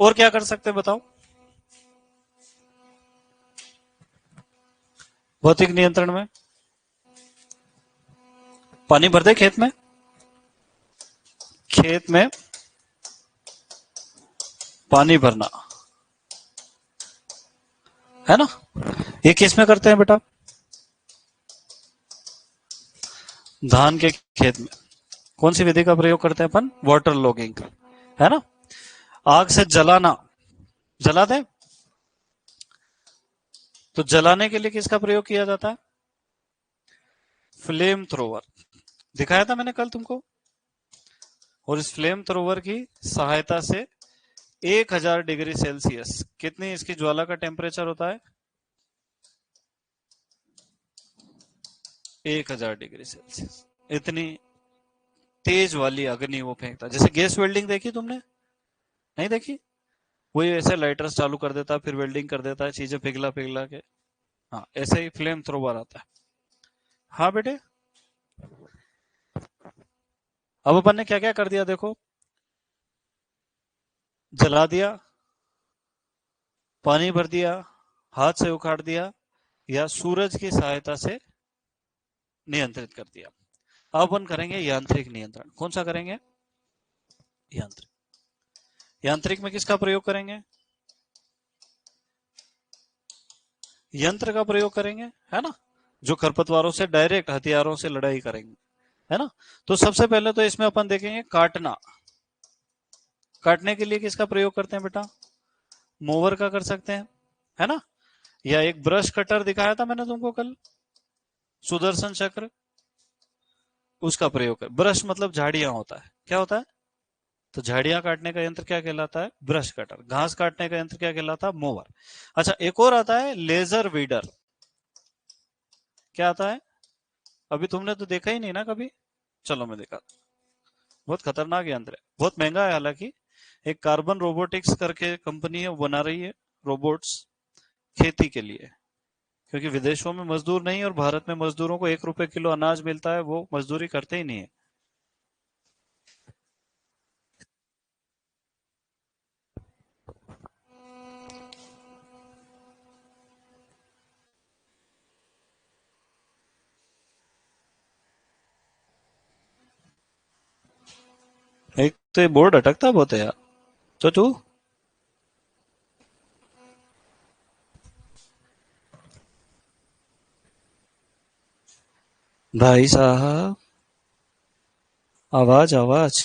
और क्या कर सकते हैं बताओ? भौतिक नियंत्रण में पानी भर दे खेत में, खेत में पानी भरना, है ना। ये किस में करते हैं बेटा? धान के खेत में। कौन सी विधि का प्रयोग करते हैं अपन? वाटर लॉगिंग का, है ना। आग से जलाना, जला दे, तो जलाने के लिए किसका प्रयोग किया जाता है? Flame thrower. दिखाया था मैंने कल तुमको। और इस फ्लेम थ्रोवर की सहायता से 1000 डिग्री सेल्सियस, कितनी इसकी ज्वाला का टेम्परेचर होता है? 1000 डिग्री सेल्सियस। इतनी तेज वाली अग्नि वो फेंकता। जैसे गैस वेल्डिंग देखी तुमने? नहीं देखी? वही ऐसे लाइटर्स चालू कर देता है, फिर वेल्डिंग कर देता है चीजें पिघला पिघला के। हाँ, ऐसे ही फ्लेम थ्रोवर आता है। हाँ बेटे, अब अपन ने क्या क्या कर दिया देखो। जला दिया, पानी भर दिया, हाथ से उखाड़ दिया, या सूरज की सहायता से नियंत्रित कर दिया। अब अपन करेंगे यांत्रिक नियंत्रण। कौन सा करेंगे? यांत्रिक। यांत्रिक में किसका प्रयोग करेंगे? यंत्र का प्रयोग करेंगे, है ना। जो खरपतवारों से डायरेक्ट हथियारों से लड़ाई करेंगे, है ना। तो सबसे पहले तो इसमें अपन देखेंगे काटना। काटने के लिए किसका प्रयोग करते हैं बेटा? मोवर का कर सकते हैं, है ना। या एक ब्रश कटर दिखाया था मैंने तुमको कल, सुदर्शन चक्र, उसका प्रयोग कर। ब्रश मतलब झाड़ियां होता है, क्या होता है? तो झाड़ियां काटने का यंत्र क्या कहलाता है? Brush cutter. घास काटने का यंत्र क्या कहलाता है? मोवर। अच्छा, एक और आता है लेजर वीडर। क्या आता है? अभी तुमने तो देखा ही नहीं ना कभी। चलो मैं दिखा। बहुत खतरनाक यंत्र है, बहुत महंगा है हालांकि। एक कार्बन रोबोटिक्स करके कंपनी है, वो बना रही है रोबोट्स खेती के लिए। क्योंकि विदेशों में मजदूर नहीं, और भारत में मजदूरों को 1 रुपए किलो अनाज मिलता है, वो मजदूरी करते ही नहीं है। एक तो ये बोर्ड अटकता बहुत है यार। तो तू, भाई साहब, आवाज आवाज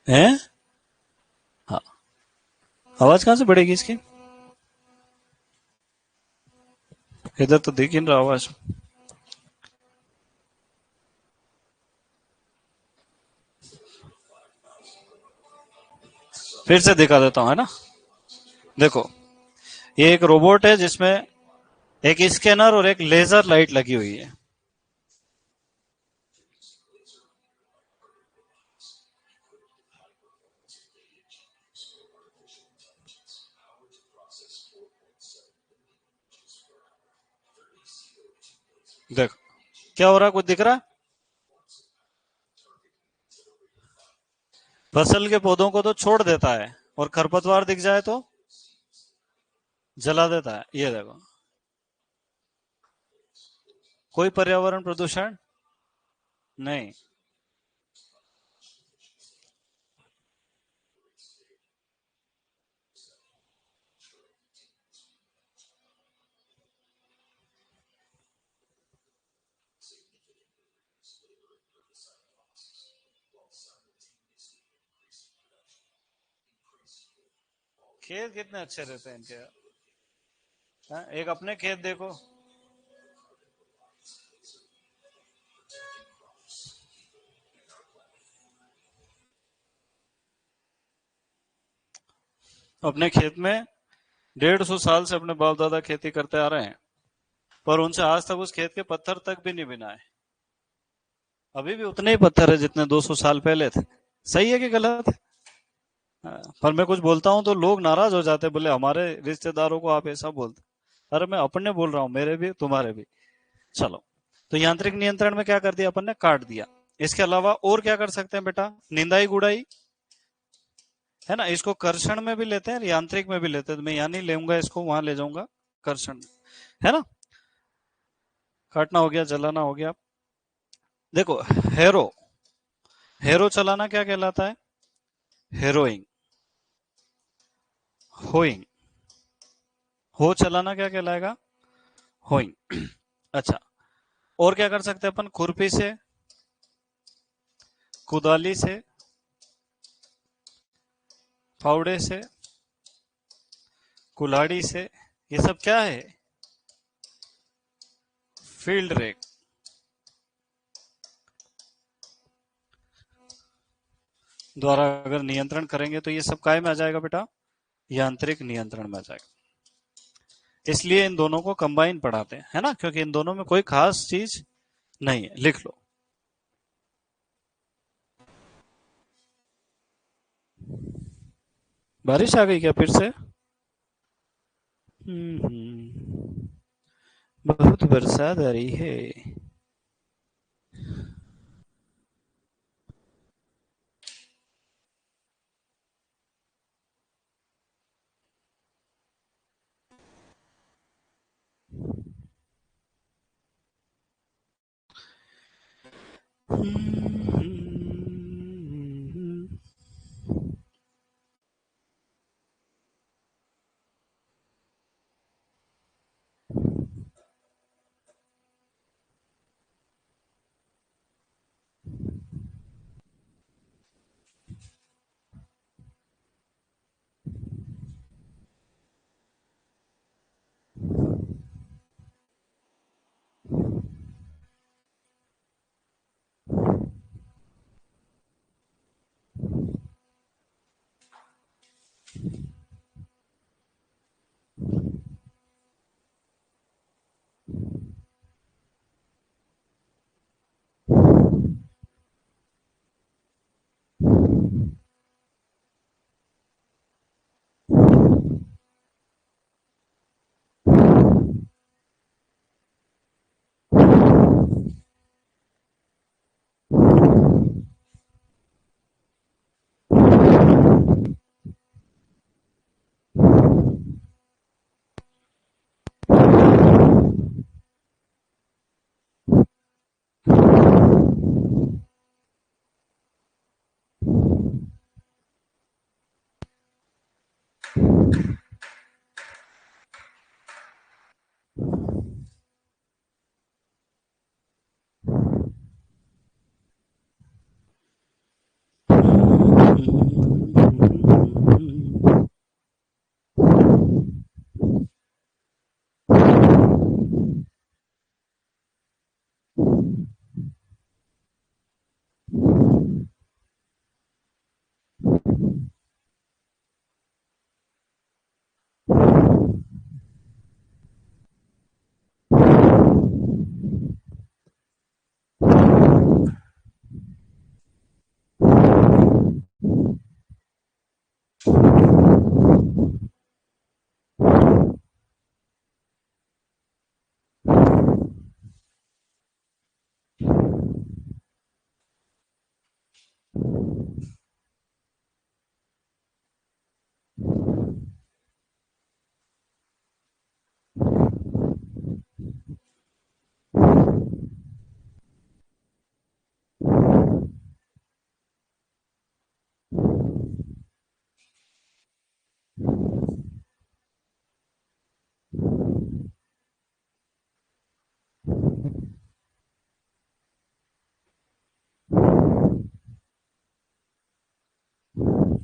है। हाँ, आवाज कहाँ से बढ़ेगी इसकी? इधर तो दिख ही नहीं रहा आवाज। फिर से दिखा देता हूँ, है ना। देखो, ये एक रोबोट है जिसमें एक स्कैनर और एक लेजर लाइट लगी हुई है। देखो क्या हो रहा है, कुछ दिख रहा है? फसल के पौधों को तो छोड़ देता है, और खरपतवार दिख जाए तो जला देता है। ये देखो, कोई पर्यावरण प्रदूषण नहीं। खेत कितने अच्छे रहते हैं इनके। हाँ, एक अपने खेत देखो। अपने खेत में 150 साल से अपने बाप दादा खेती करते आ रहे हैं, पर उनसे आज तक उस खेत के पत्थर तक भी नहीं बिनाए। अभी भी उतने ही पत्थर है जितने 200 साल पहले थे। सही है कि गलत है? हाँ, पर मैं कुछ बोलता हूँ तो लोग नाराज हो जाते हैं, बोले हमारे रिश्तेदारों को आप ऐसा बोलते। अरे मैं अपने बोल रहा हूँ, मेरे भी तुम्हारे भी। चलो, तो यांत्रिक नियंत्रण में क्या कर दिया अपन ने, काट दिया। इसके अलावा और क्या कर सकते हैं बेटा, निंदाई गुड़ाई, है ना, इसको कर्षण में भी लेते हैं, यांत्रिक में भी लेते हैं। तो मैं यहाँ नहीं लेऊंगा, इसको वहां ले जाऊंगा कर्षण, है ना। काटना हो गया, जलाना हो गया। देखो, हेरो, हेरो चलाना क्या कहलाता है, हेरोइंग। होइंग, हो चलाना क्या कहलाएगा, होइंग। अच्छा, और क्या कर सकते हैं अपन, खुरपी से, कुदाली से, फावड़े से, कुल्हाड़ी से। ये सब क्या है, फील्ड रेक द्वारा अगर नियंत्रण करेंगे तो ये सब काय में आ जाएगा बेटा, यांत्रिक नियंत्रण में आ जाएगा। इसलिए इन दोनों को कंबाइन पढ़ाते हैं, है ना, क्योंकि इन दोनों में कोई खास चीज नहीं है। लिख लो। बारिश आ गई क्या फिर से? बहुत बरसात आ रही है।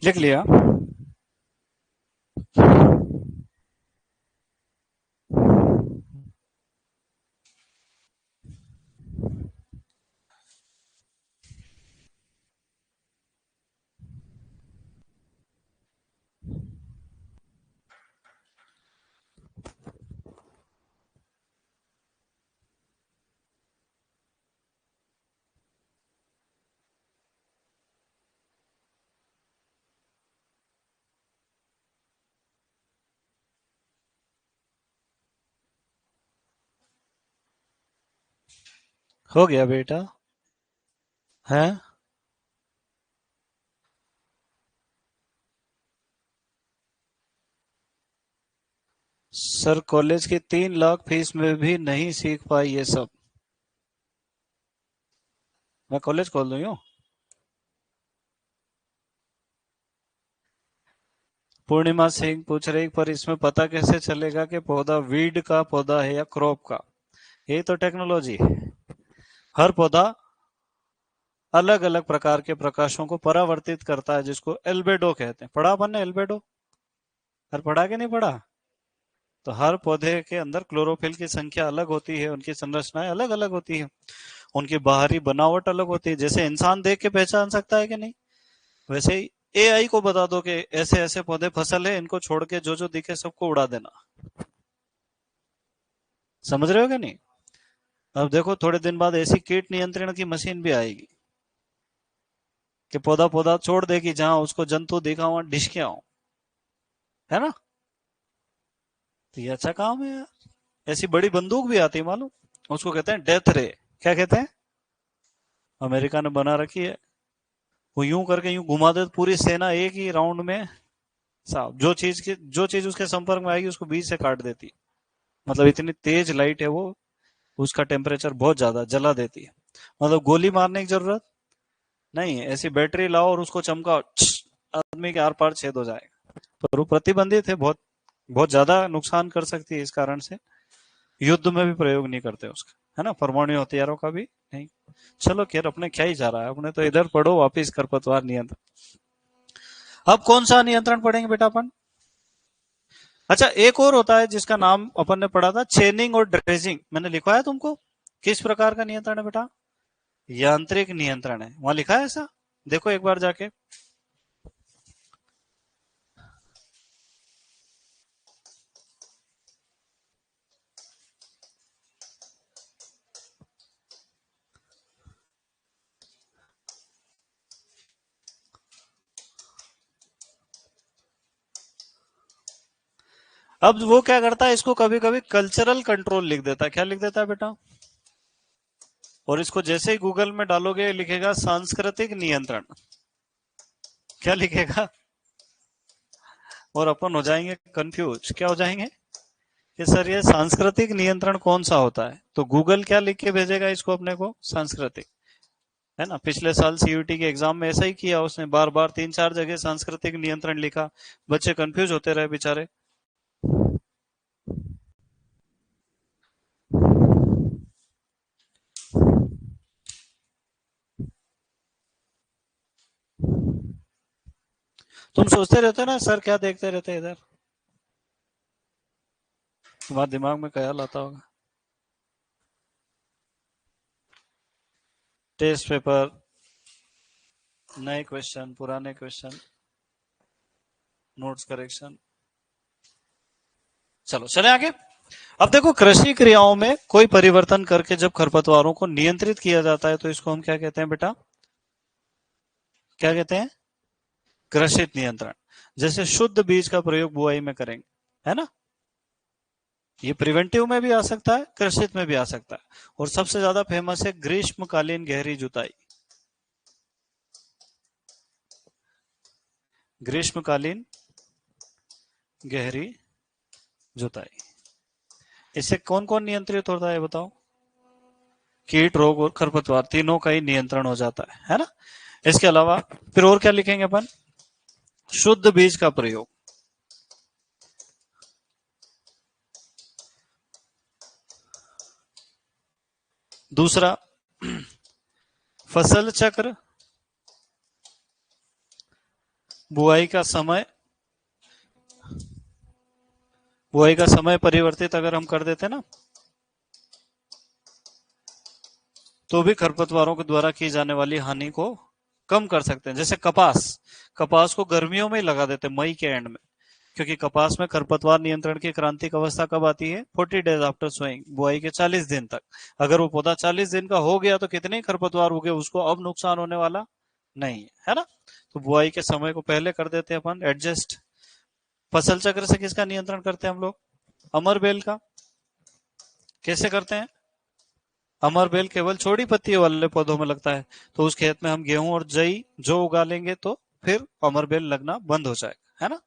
लिख लिया। हो गया बेटा। है। सर कॉलेज की 3 लाख फीस में भी नहीं सीख पाई ये सब। मैं कॉलेज खोल दूं यूं? पूर्णिमा सिंह पूछ रही, पर इसमें पता कैसे चलेगा कि पौधा वीड का पौधा है या क्रॉप का? ये तो टेक्नोलॉजी है। हर पौधा अलग अलग प्रकार के प्रकाशों को परावर्तित करता है, जिसको एल्बेडो कहते हैं। पढ़ा अपन ने एल्बेडो? हर पढ़ा कि नहीं पढ़ा? तो हर पौधे के अंदर क्लोरोफिल की संख्या अलग होती है, उनकी संरचनाएं अलग अलग होती है, उनकी बाहरी बनावट अलग होती है। जैसे इंसान देख के पहचान सकता है कि नहीं, वैसे ही एआई को बता दो कि ऐसे ऐसे पौधे फसल है, इनको छोड़ के जो जो दिखे सबको उड़ा देना। समझ रहे हो कि नहीं? अब देखो थोड़े दिन बाद ऐसी कीट नियंत्रण की मशीन भी आएगी कि पौधा पौधा छोड़ देगी, जहां उसको जंतु दिखा वहां ढिसके आओ। है ना? तो ये अच्छा काम है यार। ऐसी बड़ी बंदूक भी आती है मालूम, उसको कहते हैं डेथ रे। क्या कहते हैं? अमेरिका ने बना रखी है। वो यूं करके यूं घुमा दे तो पूरी सेना एक ही राउंड में साफ, जो चीज उसके संपर्क में आएगी उसको बीच से काट देती है। मतलब इतनी तेज लाइट है वो, उसका टेम्परेचर बहुत ज्यादा जला देती है। मतलब गोली मारने की जरूरत नहीं है, ऐसी बैटरी लाओ और उसको चमकाओ, आदमी के आर पार छेद हो जाएगा। पर वो प्रतिबंधित है, बहुत बहुत ज्यादा नुकसान कर सकती है। इस कारण से युद्ध में भी प्रयोग नहीं करते उसका, है ना, परमाणु हथियारों का भी नहीं। चलो खैर, अपने क्या ही जा रहा है, अपने तो इधर पढ़ो वापिस खरपतवार नियंत्रण। अब कौन सा नियंत्रण पढ़ेंगे बेटा अपन? अच्छा, एक और होता है जिसका नाम अपन ने पढ़ा था, चेनिंग और ड्रेजिंग। मैंने लिखवाया तुमको? किस प्रकार का नियंत्रण है बेटा? यांत्रिक नियंत्रण है, वहां लिखा है ऐसा। देखो एक बार जाके। अब वो क्या करता है, इसको कभी कभी कल्चरल कंट्रोल लिख देता है। क्या लिख देता है बेटा? और इसको जैसे ही गूगल में डालोगे लिखेगा सांस्कृतिक नियंत्रण। क्या लिखेगा? और अपन हो जाएंगे कंफ्यूज। क्या हो जाएंगे कि सर ये सांस्कृतिक नियंत्रण कौन सा होता है? तो गूगल क्या लिख के भेजेगा इसको अपने को? सांस्कृतिक। है ना, पिछले साल सीयूटी के एग्जाम में ऐसा ही किया उसने, बार बार 3-4 जगह सांस्कृतिक नियंत्रण लिखा, बच्चे कंफ्यूज होते रहे बेचारे। तुम सोचते रहते हो ना सर क्या देखते रहते हैं इधर, तुम्हारे दिमाग में ख्याल आता होगा। टेस्ट पेपर, नए क्वेश्चन, पुराने क्वेश्चन, नोट्स करेक्शन। चलो चले आगे। अब देखो, कृषि क्रियाओं में कोई परिवर्तन करके जब खरपतवारों को नियंत्रित किया जाता है तो इसको हम क्या कहते हैं बेटा? क्या कहते हैं? कृषित नियंत्रण। जैसे शुद्ध बीज का प्रयोग बुआई में करेंगे, है ना, ये प्रिवेंटिव में भी आ सकता है, कृषित में भी आ सकता है। और सबसे ज्यादा फेमस है ग्रीष्मकालीन गहरी जुताई। ग्रीष्मकालीन गहरी जुताई, इससे कौन कौन नियंत्रित होता है बताओ? कीट, रोग और खरपतवार तीनों का ही नियंत्रण हो जाता है ना। इसके अलावा फिर और क्या लिखेंगे अपन? शुद्ध बीज का प्रयोग। दूसरा, फसल चक्र, बुआई का समय, बुआई का समय परिवर्तित अगर हम कर देते ना, तो भी खरपतवारों के द्वारा की जाने वाली हानि को कम कर सकते हैं। जैसे कपास, कपास को गर्मियों में ही लगा देते हैं, मई के एंड में, क्योंकि कपास में खरपतवार नियंत्रण की क्रांतिक अवस्था कब आती है? 40 डेज आफ्टर सोइंग, बुआई के 40 दिन तक। अगर वो पौधा 40 दिन का हो गया तो कितने खरपतवार उगे, उसको अब नुकसान होने वाला नहीं है, है ना। तो बुआई के समय को पहले कर देते हैं अपन एडजस्ट। फसल चक्र से किसका नियंत्रण करते हैं हम लोग? अमर बेल का। कैसे करते हैं? अमर बेल केवल छोटी पत्तियों वाले पौधों में लगता है, तो उस खेत में हम गेहूं और जई जो उगा लेंगे तो फिर अमर बेल लगना बंद हो जाएगा, है ना।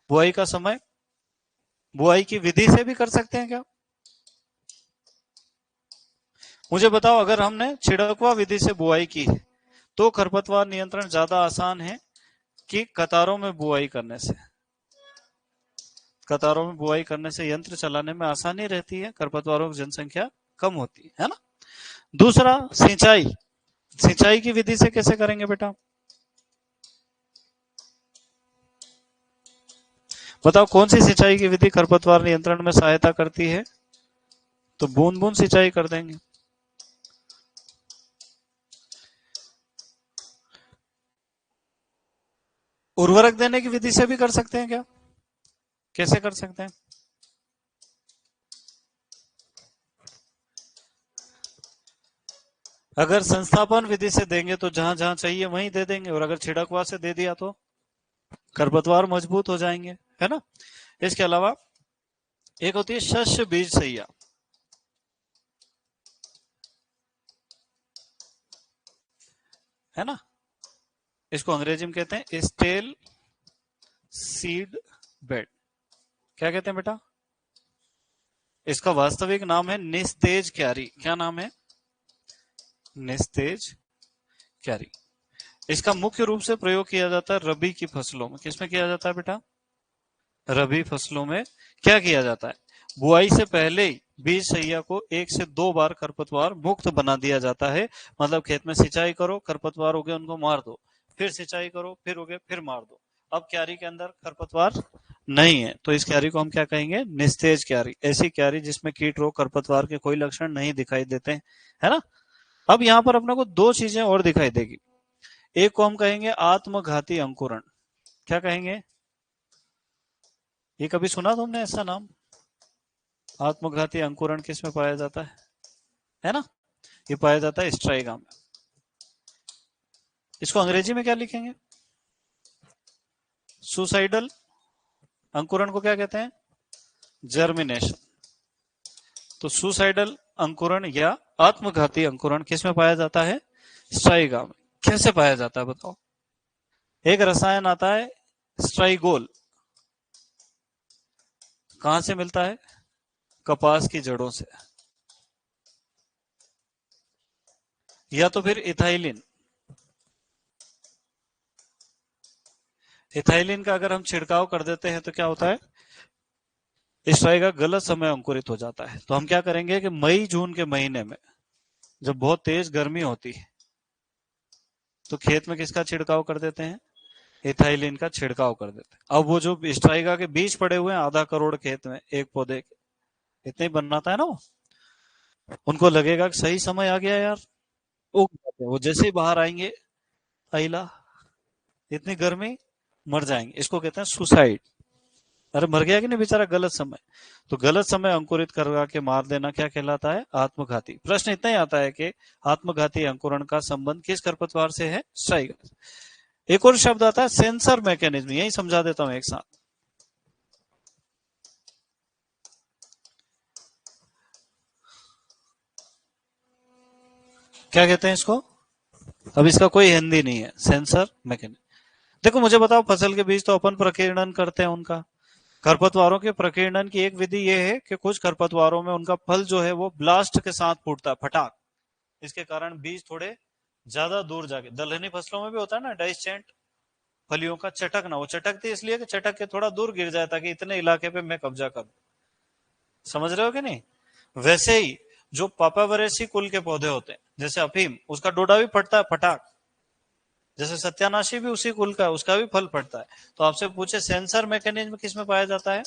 बुआई का समय, बुआई की विधि से भी कर सकते हैं क्या? मुझे बताओ, अगर हमने छिड़कवा विधि से बुआई की है तो खरपतवार नियंत्रण ज्यादा आसान है कि कतारों में बुआई करने से? कतारों में बुआई करने से यंत्र चलाने में आसानी रहती है, खरपतवारों की जनसंख्या कम होती है ना। दूसरा, सिंचाई। सिंचाई की विधि से कैसे करेंगे बेटा? बताओ कौन सी सिंचाई की विधि खरपतवार नियंत्रण में सहायता करती है? तो बूंद बूंद सिंचाई कर देंगे। उर्वरक देने की विधि से भी कर सकते हैं क्या? कैसे कर सकते हैं? अगर संस्थापन विधि से देंगे तो जहां जहां चाहिए वहीं दे देंगे, और अगर छिड़कवा से दे दिया तो खरपतवार मजबूत हो जाएंगे, है ना। इसके अलावा एक होती है शस्य बीज सैया, है ना। इसको अंग्रेजी में कहते हैं स्टेल सीड बेड। क्या कहते हैं बेटा? इसका वास्तविक नाम है निस्तेज क्यारी। क्या नाम है? निस्तेज क्यारी। इसका मुख्य रूप से प्रयोग किया जाता है रबी की फसलों में। किसमें किया जाता है बेटा? रबी फसलों में। क्या किया जाता है? बुआई से पहले ही बीज सैया को 1 से 2 बार खरपतवार मुक्त बना दिया जाता है। मतलब खेत में सिंचाई करो, खरपतवार उगे उनको मार दो, फिर सिंचाई करो, फिर उगे, फिर मार दो। अब क्यारी के अंदर खरपतवार नहीं है, तो इस क्यारी को हम क्या कहेंगे? निस्तेज क्यारी। ऐसी क्यारी जिसमें कीट रोग खरपतवार के कोई लक्षण नहीं दिखाई देते हैं, है ना। अब यहाँ पर अपने को दो चीजें और दिखाई देगी। एक को हम कहेंगे आत्मघाती अंकुरण। क्या कहेंगे? ये कभी सुना तुमने ऐसा नाम? आत्मघाती अंकुरण किस में पाया जाता है ना। ये पाया जाता है स्ट्राइगा में। इसको अंग्रेजी में क्या लिखेंगे? सुसाइडल अंकुरण को क्या कहते हैं? जर्मिनेशन। तो सुसाइडल अंकुरण या आत्मघाती अंकुरण किस में पाया जाता है? स्ट्राइगा में। कैसे पाया जाता है बताओ? एक रसायन आता है स्ट्राइगोल। कहां से मिलता है? कपास की जड़ों से। या तो फिर इथाइलिन। इथाइलिन का अगर हम छिड़काव कर देते हैं तो क्या होता है? स्ट्राइगा गलत समय अंकुरित हो जाता है। तो हम क्या करेंगे कि मई जून के महीने में जब बहुत तेज गर्मी होती है तो खेत में किसका छिड़काव कर देते हैं? इथाइलिन का छिड़काव कर देते हैं। अब वो जो स्ट्राइगा के बीज पड़े हुए हैं आधा करोड़ खेत में, एक पौधे के इतने ही बनाता है ना उनको लगेगा कि सही समय आ गया यार, उग जाते हैं। वो जैसे ही बाहर आएंगे, अला इतनी गर्मी, मर जाएंगे। इसको कहते हैं सुसाइड। अरे मर गया कि नहीं बेचारा, गलत समय। तो गलत समय अंकुरित करवा के मार देना क्या कहलाता है? आत्मघाती। प्रश्न इतना ही आता है कि आत्मघाती अंकुरण का संबंध किस खरपतवार से है? स्ट्राइगर। एक और शब्द आता है सेंसर मैकेनिज्म, यही समझा देता हूं एक साथ। क्या कहते हैं इसको? अब इसका कोई हिंदी नहीं है, सेंसर मैकेनिज्म। देखो मुझे बताओ, फसल के बीज तो अपन प्रकीर्णन करते हैं उनका। खरपतवारों के प्रकीर्णन की एक विधि यह है कि कुछ खरपतवारों में उनका फल जो है वो ब्लास्ट के साथ फूटता है, फटाक। इसके कारण बीज थोड़े ज्यादा दूर जाके, दलहनी फसलों में भी होता है ना डाइसेंट, फलियों का चटकना। वो चटकती है इसलिए कि चटक के थोड़ा दूर गिर जाए ताकि इतने इलाके पे मैं कब्जा करूं। समझ रहे हो कि नहीं? वैसे ही जो पापावरेसी कुल के पौधे होते हैं, जैसे अफीम, उसका डोडा भी फटता है फटाक। जैसे सत्यानाशी भी उसी कुल का है, उसका भी फल फटता है। तो आपसे पूछे सेंसर मैकेनिज्म किस में पाया जाता है?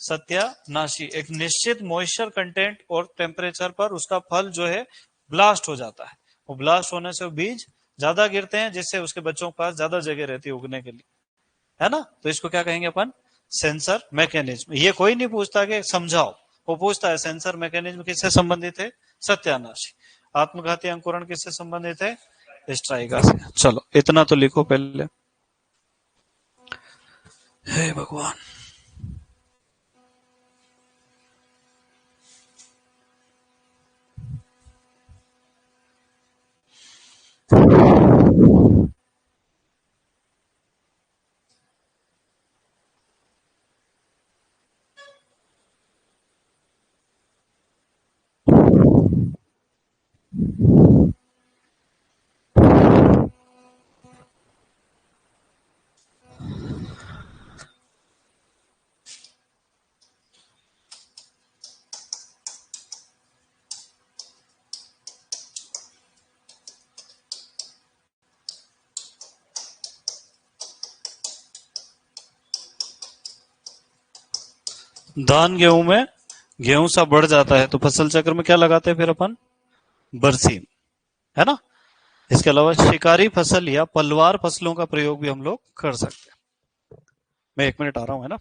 सत्यानाशी। एक निश्चित मॉइस्चर कंटेंट और टेम्परेचर पर उसका फल जो है ब्लास्ट हो जाता है। वो ब्लास्ट होने से वो बीज ज्यादा गिरते हैं, जिससे उसके बच्चों के पास ज्यादा जगह रहती है उगने के लिए, है ना। तो इसको क्या कहेंगे अपन? Sensor mechanism. ये कोई नहीं पूछता कि समझाओ, वो पूछता है सेंसर मैकेनिज्म किससे संबंधित है? सत्यानाशी। आत्मघाती अंकुरण किससे संबंधित है? स्ट्राइगा से। चलो इतना तो लिखो पहले। हे भगवान। धान गेहूं में गेहूं सा बढ़ जाता है तो फसल चक्र में क्या लगाते हैं फिर अपन? बरसीम, है ना। इसके अलावा शिकारी फसल या पलवार फसलों का प्रयोग भी हम लोग कर सकते हैं। मैं 1 मिनट आ रहा हूं, है ना।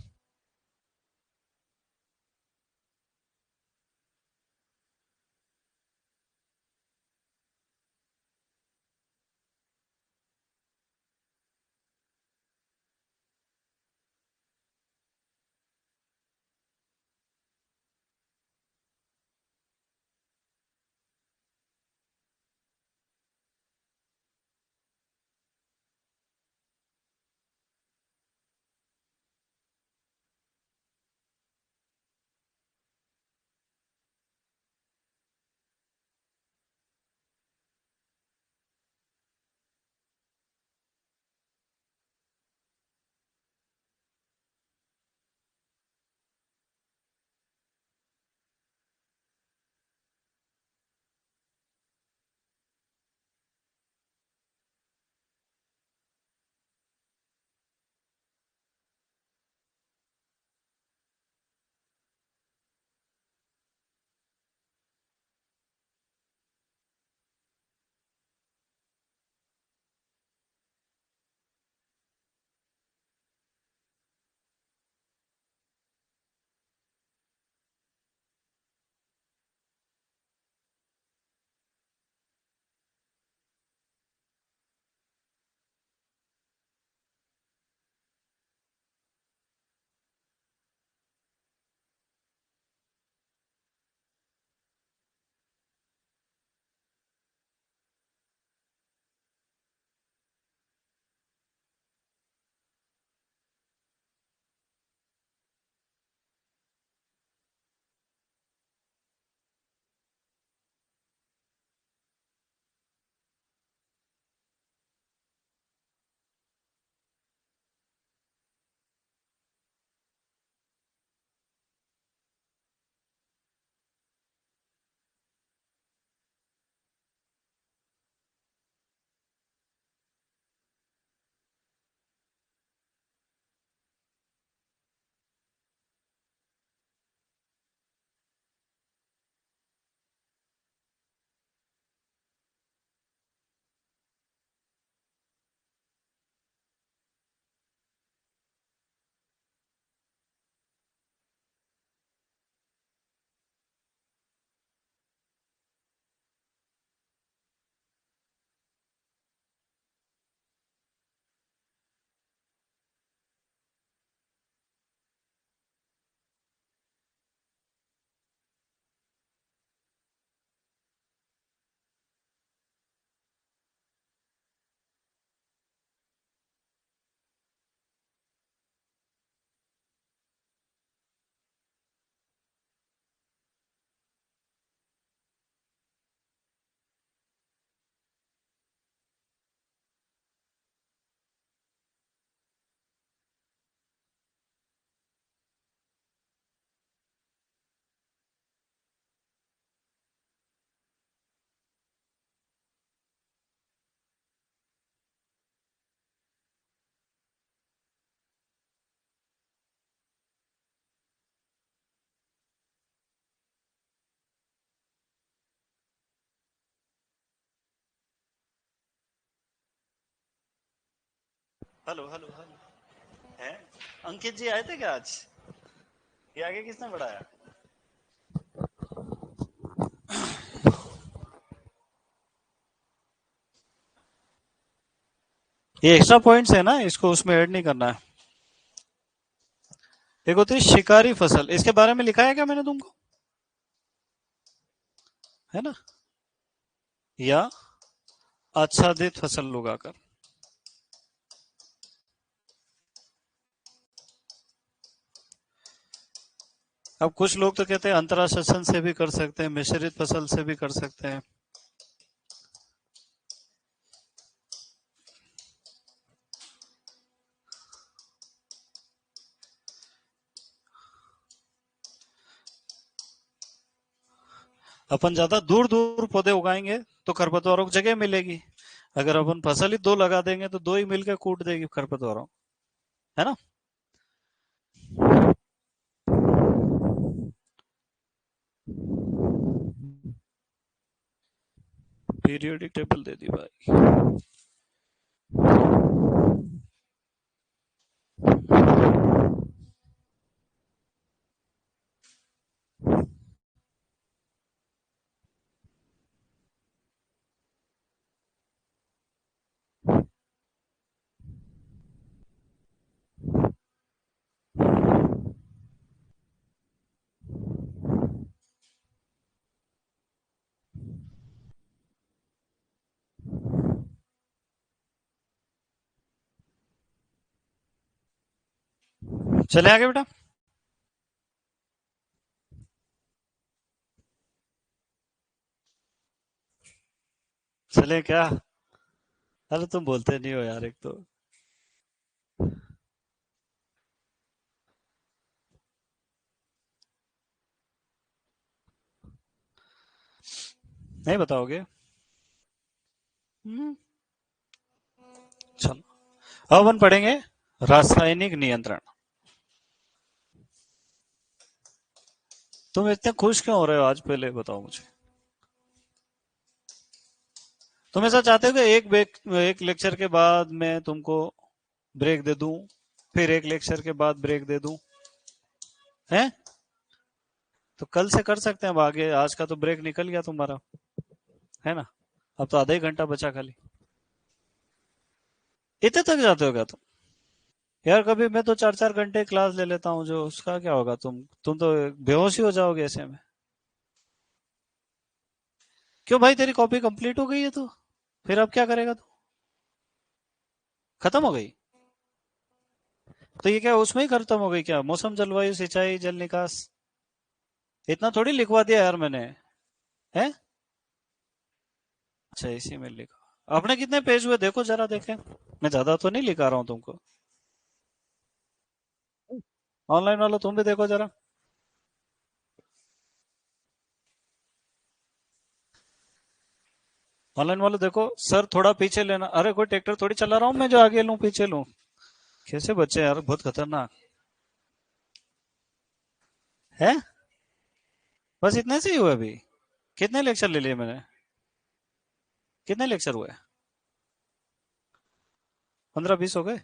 Hello hello hello. हैं? अंकित जी आए थे क्या आज? ये आगे किसने बढ़ाया? ये एक्स्ट्रा पॉइंट्स है ना, इसको उसमें ऐड नहीं करना है। एक होती है शिकारी फसल, इसके बारे में लिखा है क्या मैंने तुमको? है ना? या आच्छादित फसल उगाकर। अब कुछ लोग तो कहते हैं अंतराशासन से भी कर सकते हैं, मिश्रित फसल से भी कर सकते हैं। अपन ज्यादा दूर दूर पौधे उगाएंगे तो खरपतवारों को जगह मिलेगी। अगर अपन फसल ही दो लगा देंगे तो दो ही मिलकर कूट देगी खरपतवारों, है ना? पीरियोडिक टेबल दे दी भाई। चले आगे बेटा। चले क्या? अरे तुम बोलते नहीं हो यार, एक तो। नहीं बताओगे? हम्म, चलो। अब अपन पढ़ेंगे रासायनिक नियंत्रण। तुम इतने खुश क्यों हो रहे हो आज, पहले बताओ मुझे। तुम ऐसा चाहते हो कि एक लेक्चर के बाद मैं तुमको ब्रेक दे दूं, फिर एक लेक्चर के बाद ब्रेक दे दूं? हैं? तो कल से कर सकते हैं, अब आगे आज का तो ब्रेक निकल गया तुम्हारा, है ना? अब तो आधा ही घंटा बचा खाली। इतने तक जाते हो क्या तुम? यार कभी मैं तो 4-4 घंटे क्लास ले लेता हूँ, जो उसका क्या होगा? तुम तो बेहोश ही हो जाओगे ऐसे में। क्यों भाई, तेरी कॉपी कंप्लीट हो गई है तो फिर अब क्या करेगा तू? खत्म हो गई? तो ये क्या उसमें ही खत्म हो गई क्या? मौसम जलवायु सिंचाई जल निकास, इतना थोड़ी लिखवा दिया यार मैंने। है? अच्छा, इसी में लिखा। आपने कितने पेज हुए देखो जरा, देखें। मैं ज्यादा तो नहीं लिखा रहा हूँ तुमको। ऑनलाइन वालों तुम भी देखो जरा। ऑनलाइन वालों देखो, सर थोड़ा पीछे लेना। अरे कोई ट्रैक्टर थोड़ी चला रहा हूँ मैं जो आगे लूँ पीछे लूँ। कैसे बच्चे यार, बहुत खतरनाक है। बस इतने से ही हुए अभी? कितने लेक्चर ले लिए मैंने? कितने लेक्चर हुए? 15-20 हो गए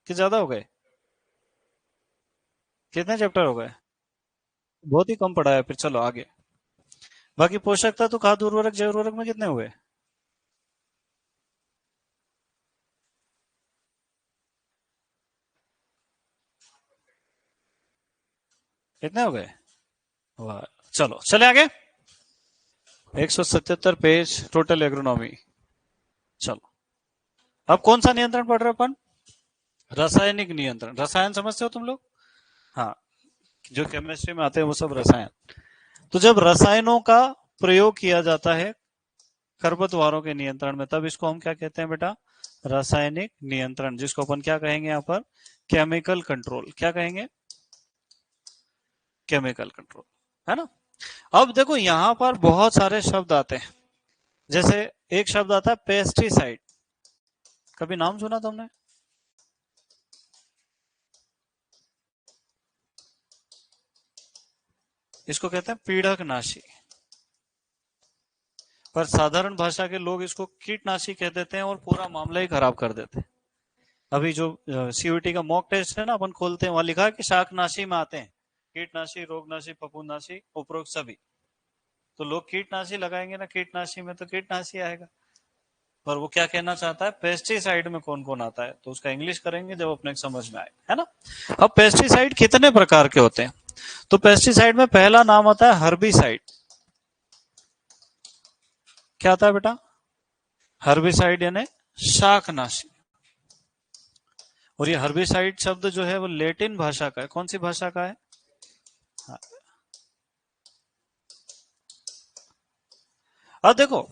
कि ज्यादा हो गए? कितने चैप्टर हो गए? बहुत ही कम पढ़ा है फिर, चलो आगे। बाकी पोषक तत्व, खाद, उर्वरक, जैव उर्वरक में कितने हुए? कितने हो गए? वाह। चलो चले आगे। 177 पेज टोटल एग्रोनॉमी। चलो। अब कौन सा नियंत्रण पढ़ रहे हो अपन? रासायनिक नियंत्रण। रसायन समझते हो तुम लोग? हाँ, जो केमिस्ट्री में आते हैं वो सब रसायन। तो जब रसायनों का प्रयोग किया जाता है खरपतवारों के नियंत्रण में, तब इसको हम क्या कहते हैं बेटा? रासायनिक नियंत्रण, जिसको अपन क्या कहेंगे यहाँ पर? Chemical control. क्या कहेंगे? केमिकल कंट्रोल, है ना? अब देखो यहां पर बहुत सारे शब्द आते हैं। जैसे एक शब्द आता है पेस्टिसाइड। कभी नाम सुना तुमने? इसको कहते हैं पीड़कनाशी। पर साधारण भाषा के लोग इसको कीटनाशी कह देते हैं और पूरा मामला ही खराब कर देते हैं। अभी जो सीयूटी का मॉक टेस्ट है ना, अपन खोलते हैं, वहां लिखा है कि शाकनाशी में आते हैं कीटनाशी, रोगनाशी, फफूंदनाशी, उपरोक्त सभी। तो लोग कीटनाशी लगाएंगे ना, कीटनाशी में तो कीटनाशी आएगा, पर वो क्या कहना चाहता है, पेस्टिसाइड में कौन कौन आता है, तो उसका इंग्लिश करेंगे जब अपने समझ में आए, है ना। अब पेस्टिसाइड कितने प्रकार के होते हैं, तो पेस्टिसाइड में पहला नाम आता है हर्बिसाइड। क्या आता है बेटा, हर्बिसाइड यानी शाकनाशी। और ये हर्बिसाइड शब्द जो है वो लैटिन भाषा का है, कौन सी भाषा का है। हाँ। अब देखो,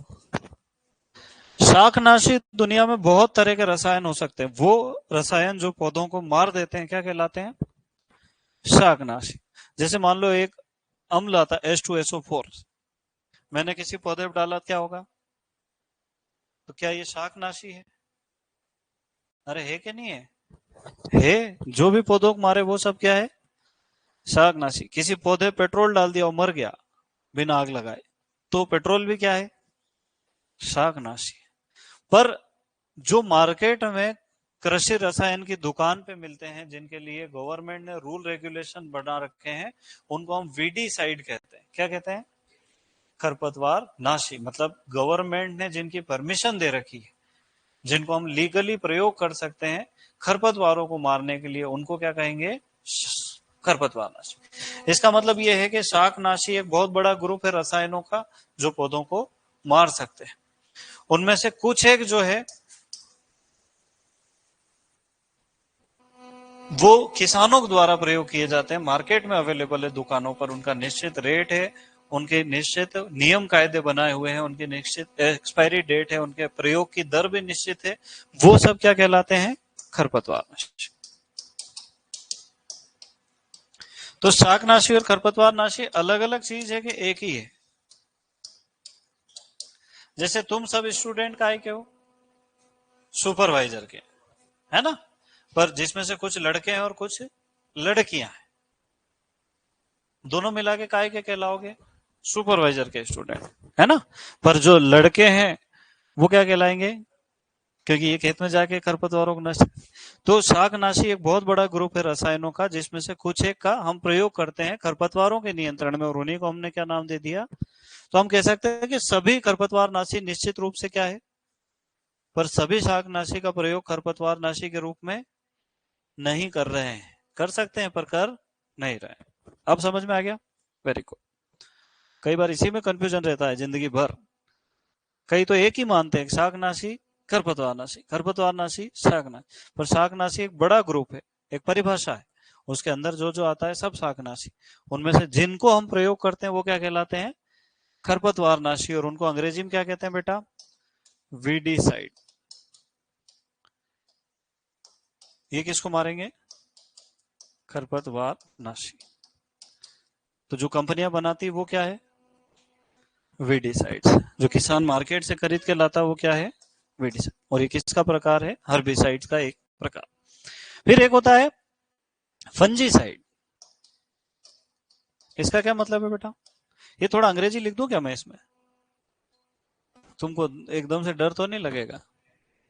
शाकनाशी दुनिया में बहुत तरह के रसायन हो सकते हैं, वो रसायन जो पौधों को मार देते हैं क्या कहलाते हैं, शाकनाशी। जैसे मान लो एक अम्ल आता है H2SO4, मैंने किसी पौधे पर डाला, क्या होगा, तो क्या ये शाकनाशी है, अरे है कि नहीं है, जो भी पौधों को मारे वो सब क्या है, शाकनाशी। किसी पौधे पेट्रोल डाल दिया और मर गया बिना आग लगाए, तो पेट्रोल भी क्या है, शाकनाशी। पर जो मार्केट में कृषि रसायन की दुकान पे मिलते हैं, जिनके लिए गवर्नमेंट ने रूल रेगुलेशन बना रखे हैं, उनको हम वीडीसाइड कहते हैं। क्या कहते हैं, खरपतवार नाशी। मतलब गवर्नमेंट ने जिनकी परमिशन दे रखी है, जिनको हम लीगली प्रयोग कर सकते हैं खरपतवारों को मारने के लिए, उनको क्या कहेंगे, खरपतवार नाशी। इसका मतलब यह है कि शाकनाशी एक बहुत बड़ा ग्रुप है रसायनों का जो पौधों को मार सकते हैं। उनमें से कुछ एक जो है वो किसानों द्वारा प्रयोग किए जाते हैं, मार्केट में अवेलेबल है दुकानों पर, उनका निश्चित रेट है, उनके निश्चित नियम कायदे बनाए हुए हैं, उनकी निश्चित एक्सपायरी डेट है, उनके प्रयोग की दर भी निश्चित है, वो सब क्या कहलाते हैं, खरपतवार नाशी। तो शाकनाशी और खरपतवार नाशी अलग अलग चीज है कि एक ही है। जैसे तुम सब स्टूडेंट काय के हो, सुपरवाइजर के, है ना, पर जिसमें से कुछ लड़के हैं और कुछ लड़कियां हैं, दोनों मिला के काय के कहलाओगे, सुपरवाइजर के स्टूडेंट, है ना। पर जो लड़के हैं वो क्या कहलाएंगे, क्योंकि ये खेत में जाके खरपतवारों को नष्ट। तो शाकनाशी एक बहुत बड़ा ग्रुप है रसायनों का, जिसमें से कुछ एक का हम प्रयोग करते हैं खरपतवारों के नियंत्रण में, और उन्हीं को हमने क्या नाम दे दिया, तो हम कह सकते हैं कि सभी खरपतवार नाशी निश्चित रूप से क्या है, पर सभी शाकनाशी का प्रयोग खरपतवार नाशी के रूप में नहीं कर रहे हैं, कर सकते हैं पर कर नहीं रहे। अब समझ में आ गया, वेरी गुड। कई बार इसी में कंफ्यूजन रहता है जिंदगी भर, कई तो एक ही मानते हैं, शाकनाशी खरपतवारनाशी, खरपतवारनाशी शाकनाशी, पर शाकनाशी एक बड़ा ग्रुप है, एक परिभाषा है, उसके अंदर जो जो आता है सब शाकनाशी। उनमें से जिनको हम प्रयोग करते हैं वो क्या कहलाते हैं, खरपतवारनाशी, और उनको अंग्रेजी में क्या कहते हैं बेटा, वीडीसाइड। ये किसको मारेंगे, खरपतवारनाशी। तो जो कंपनियां बनाती है वो क्या है, वीडीसाइड्स। जो किसान मार्केट से खरीद के लाता है वो क्या है, वीडीसाइड। और ये किसका प्रकार है, हर्बिसाइड्स का एक प्रकार। फिर एक होता है फंजीसाइड। इसका क्या मतलब है बेटा, ये थोड़ा अंग्रेजी लिख दूं क्या मैं इसमें, तुमको एकदम से डर तो नहीं लगेगा,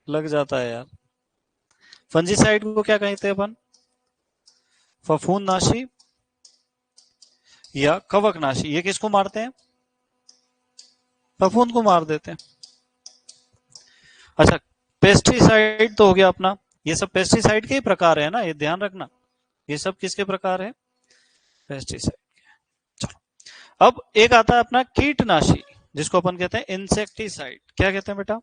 लग जाता है यार। फंजीसाइड को क्या कहते हैं अपन, फफूंदनाशी या कवकनाशी। ये किसको मारते हैं, फफूंद को मार देते हैं। अच्छा, पेस्टिसाइड तो हो गया अपना, ये सब पेस्टिसाइड के ही प्रकार है ना, ये ध्यान रखना, ये सब किसके प्रकार है, पेस्टिसाइड। चलो, अब एक आता है अपना कीटनाशी, जिसको अपन कहते हैं इंसेक्टिसाइड। क्या कहते हैं बेटा,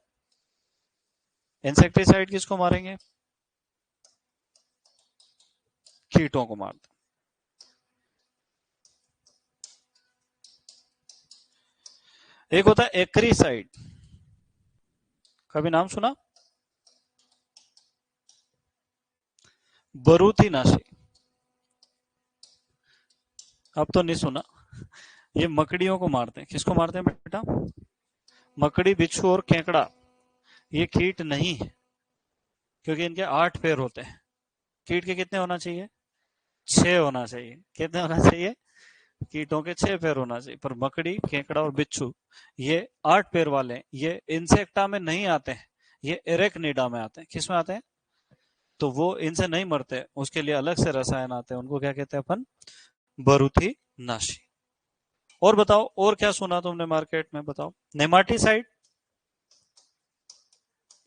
इंसेक्टिसाइड किसको मारेंगे, कीटों को मारते। एक होता है एक्रीसाइड, कभी नाम सुना, बरूथीनाशी, अब तो नहीं सुना। ये मकड़ियों को मारते हैं, किसको मारते हैं बेटा, मकड़ी, बिच्छू और केकड़ा। ये कीट नहीं है, क्योंकि इनके 8 पैर होते हैं। कीट के कितने होना चाहिए, 6 होना चाहिए। कितने होना चाहिए, कीटों के 6 पैर होना चाहिए, पर मकड़ी, केकड़ा और बिच्छू ये 8 पैर वाले हैं। ये इंसेक्टा में नहीं आते हैं, ये एरेक्निडा में आते हैं। किस में आते हैं, तो वो इनसे नहीं मरते, उसके लिए अलग से रसायन आते हैं, उनको क्या कहते हैं अपन? बरूथी नाशी। और बताओ, और क्या सुना तुमने मार्केट में, बताओ। नेमाटीसाइड,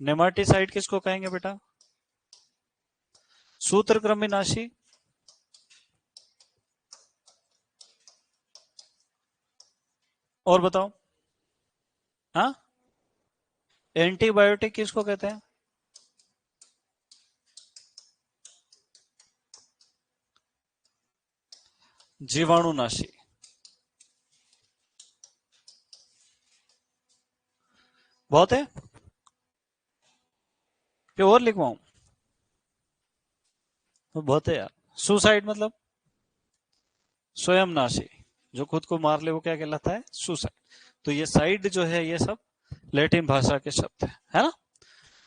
नेमाटीसाइड किसको कहेंगे बेटा? सूत्रकृमिनाशी। और बताओ। हाँ, एंटीबायोटिक किसको कहते हैं? जीवाणुनाशी। बहुत है कि और लिखवाऊं? तो बहुत है यार। सुसाइड मतलब स्वयं नाशी, जो खुद को मार ले वो क्या कहलाता है? सुसाइड। तो ये साइड जो है ये सब लैटिन भाषा के शब्द है ना?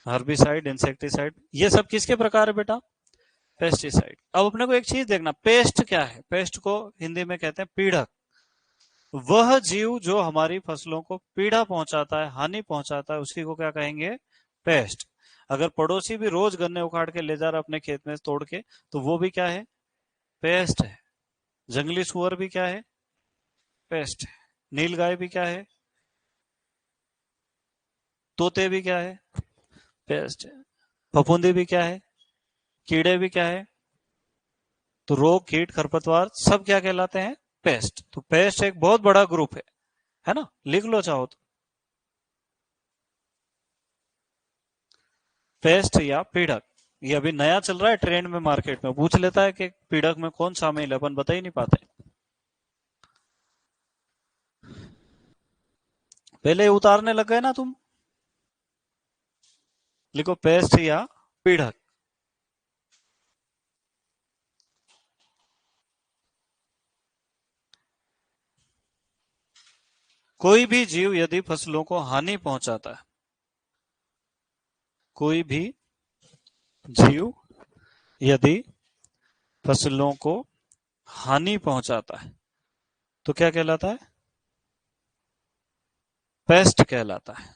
हर्बिसाइड, इंसेक्टिसाइड, ये सब किसके प्रकार है बेटा? पेस्टिसाइड। अब अपने को एक चीज देखना, पेस्ट क्या है? पेस्ट को हिंदी में कहते हैं पीड़क। वह जीव जो हमारी फसलों को पीड़ा पहुंचाता है, हानि पहुंचाता है, उसी को क्या कहेंगे? पेस्ट। अगर पड़ोसी भी रोज गन्ने उखाड़ के ले जा रहा अपने खेत में तोड़ के, तो वो भी क्या है? पेस्ट है। जंगली सुअर भी क्या है? पेस्ट है। नीलगाय भी क्या है? तोते भी क्या है? पेस्ट है। फफूंदी भी क्या है? कीड़े भी क्या है? तो रोग, कीट, खरपतवार सब क्या कहलाते हैं? पेस्ट। तो पेस्ट एक बहुत बड़ा ग्रुप है ना? लिख लो चाहो तो। पेस्ट या पीड़क, ये अभी नया चल रहा है ट्रेंड में, मार्केट में पूछ लेता है कि पीड़क में कौन शामिल है, अपन बता ही नहीं पाते। पहले उतारने लग गए ना तुम। लिखो पेस्ट या पीड़क। कोई भी जीव यदि फसलों को हानि पहुंचाता है, कोई भी जीव यदि फसलों को हानि पहुंचाता है, तो क्या कहलाता है? पेस्ट कहलाता है।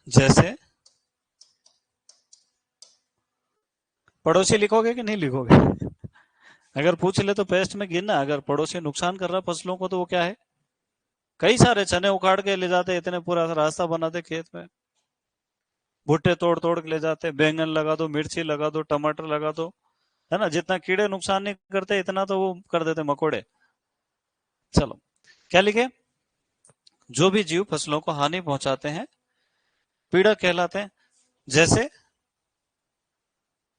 जैसे पड़ोसी लिखोगे कि नहीं लिखोगे? अगर पूछ ले तो पेस्ट में गिनना, अगर पड़ोसी नुकसान कर रहा है फसलों को तो वो क्या है? कई सारे चने उखाड़ के ले जाते, इतने पूरा रास्ता बनाते खेत में, भुट्टे तोड़ तोड़ के ले जाते, बैंगन लगा दो, मिर्ची लगा दो, टमाटर लगा दो, है ना? जितना कीड़े नुकसान नहीं करते इतना तो वो कर देते मकोड़े। चलो, क्या लिखे? जो भी जीव फसलों को हानि पहुंचाते हैं, पीड़क कहलाते हैं। जैसे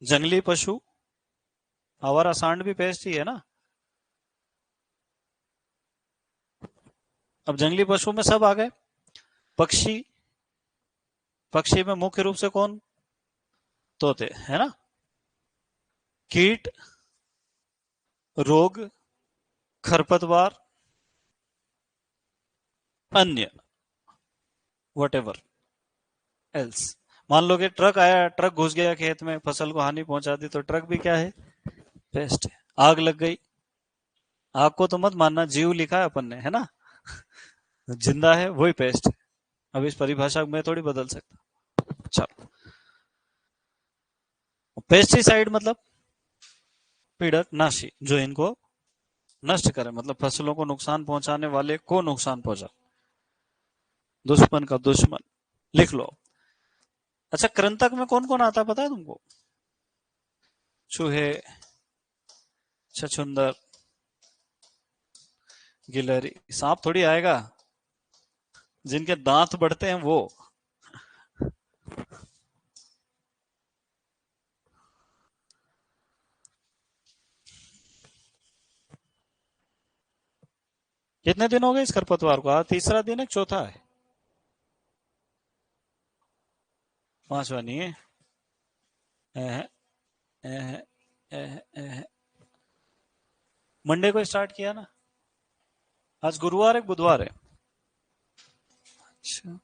जंगली पशु, आवारा सांड भी पेस्ट ही है ना? अब जंगली पशु में सब आ गए। पक्षी, पक्षी में मुख्य रूप से कौन? तोते, है ना? कीट, रोग, खरपतवार, अन्य, वट एवर एल्स। मान लो कि ट्रक आया, ट्रक घुस गया खेत में, फसल को हानि पहुंचा दी, तो ट्रक भी क्या है? पेस्ट है। आग लग गई, आग को तो मत मानना, जीव लिखा है अपन ने, है ना? जिंदा है वही पेस्ट है। अब इस परिभाषा को मैं थोड़ी बदल सकता। चलो, पेस्टिसाइड मतलब पीड़क नाशी, जो इनको नष्ट करे, मतलब फसलों को नुकसान पहुंचाने वाले को नुकसान पहुंचा, दुश्मन का दुश्मन। लिख लो। अच्छा, कृंतक में कौन कौन आता है पता है तुमको? चूहे, छछूंदर, गिलहरी। सांप थोड़ी आएगा, जिनके दांत बढ़ते हैं वो। कितने दिन हो गए इस खरपतवार को? आज तीसरा दिन है, चौथा है? पांचवा नहीं है? एह, एह, एह, एह। मंडे को स्टार्ट किया ना? आज गुरुवार है, बुधवार है? अच्छा,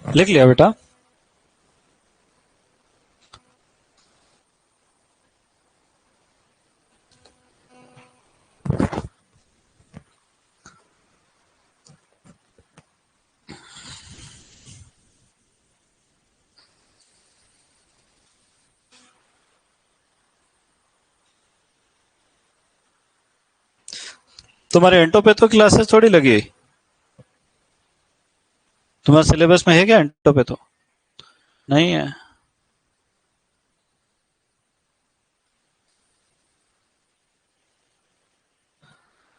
लिख लिया बेटा? तुम्हारे एंटोपैथो क्लासेस थोड़ी लगी? तुम्हारे सिलेबस में है क्या एंटोपैथो? नहीं है?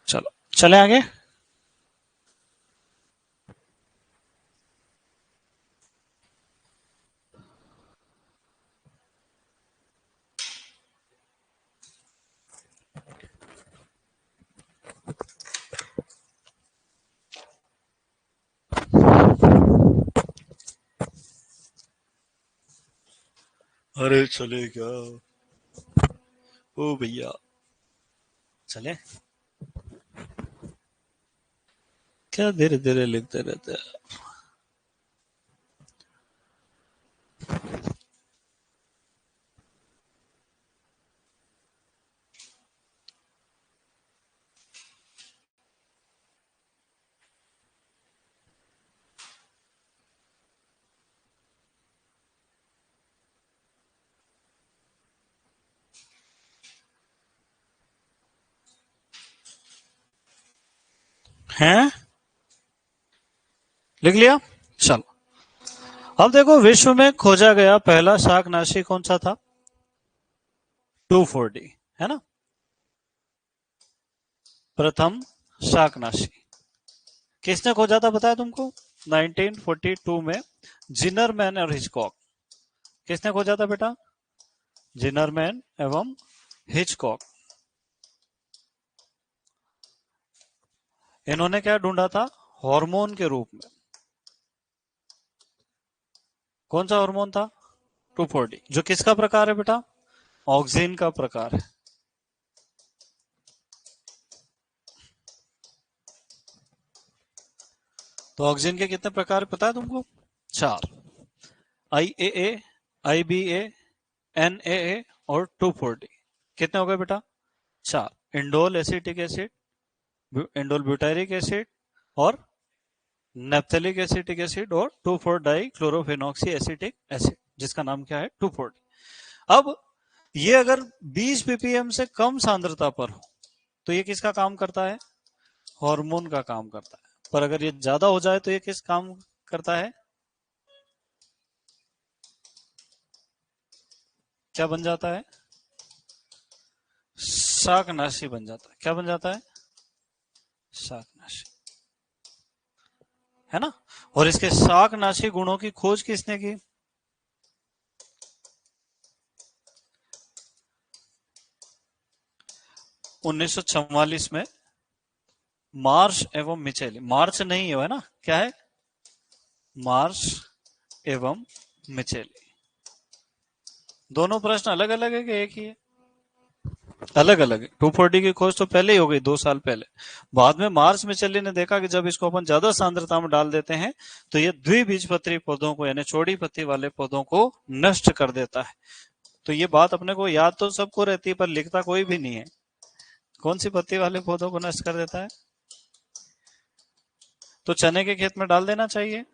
चलो चले आगे। अरे चले क्या? ओ भैया, चले क्या? धीरे धीरे लिखते रहते हैं। लिख लिया? चलो, अब देखो, विश्व में खोजा गया पहला शाकनाशी कौन सा था? 2,4-D, है ना? प्रथम शाकनाशी किसने खोजा था, बताया तुमको? 1942 में जिनरमैन और हिचकॉक। किसने खोजा था बेटा? जिनरमैन एवं हिचकॉक। इन्होंने क्या ढूंढा था? हार्मोन के रूप में। कौन सा हार्मोन था? 2,4-D, जो किसका प्रकार है बेटा? ऑक्सिन का प्रकार है। तो ऑक्सिन के कितने प्रकार पता है तुमको? 4। IAA, IBA, NAA और 2,4-D। कितने हो गए बेटा? 4। Indole acetic acid, indole butyric acid और नेप्थेलिक एसिटिक एसिड और 2,4-डाई क्लोरोफेनॉक्सी एसिटिक एसिड, जिसका नाम क्या है? 2,4-D। अब ये अगर 20 ppm से कम सांद्रता पर हो तो ये किसका काम करता है? हार्मोन का काम करता है। पर अगर ये ज्यादा हो जाए तो ये किस काम करता है? क्या बन जाता है? शाकनाशी बन जाता है। क्या बन जाता है? शाकनाशी, है ना? और इसके शाकनाशी गुणों की खोज किसने की? 1944 में मार्श एवं मिचेली। मार्च नहीं है ना, क्या है? मार्श एवं मिचेली। दोनों प्रश्न अलग अलग है कि एक ही है? अलग अलग है। 2,4-D की खोज तो पहले ही हो गई, 2 साल पहले। बाद में मार्स मिचेली ने देखा कि जब इसको अपन ज्यादा सांद्रता में डाल देते हैं तो ये द्विबीजपत्री पौधों को, यानी चौड़ी पत्ती वाले पौधों को नष्ट कर देता है। तो ये बात अपने को याद तो सबको रहती है, पर लिखता कोई भी नहीं है। कौन सी पत्ती वाले पौधों को नष्ट कर देता है? तो चने के खेत में डाल देना चाहिए,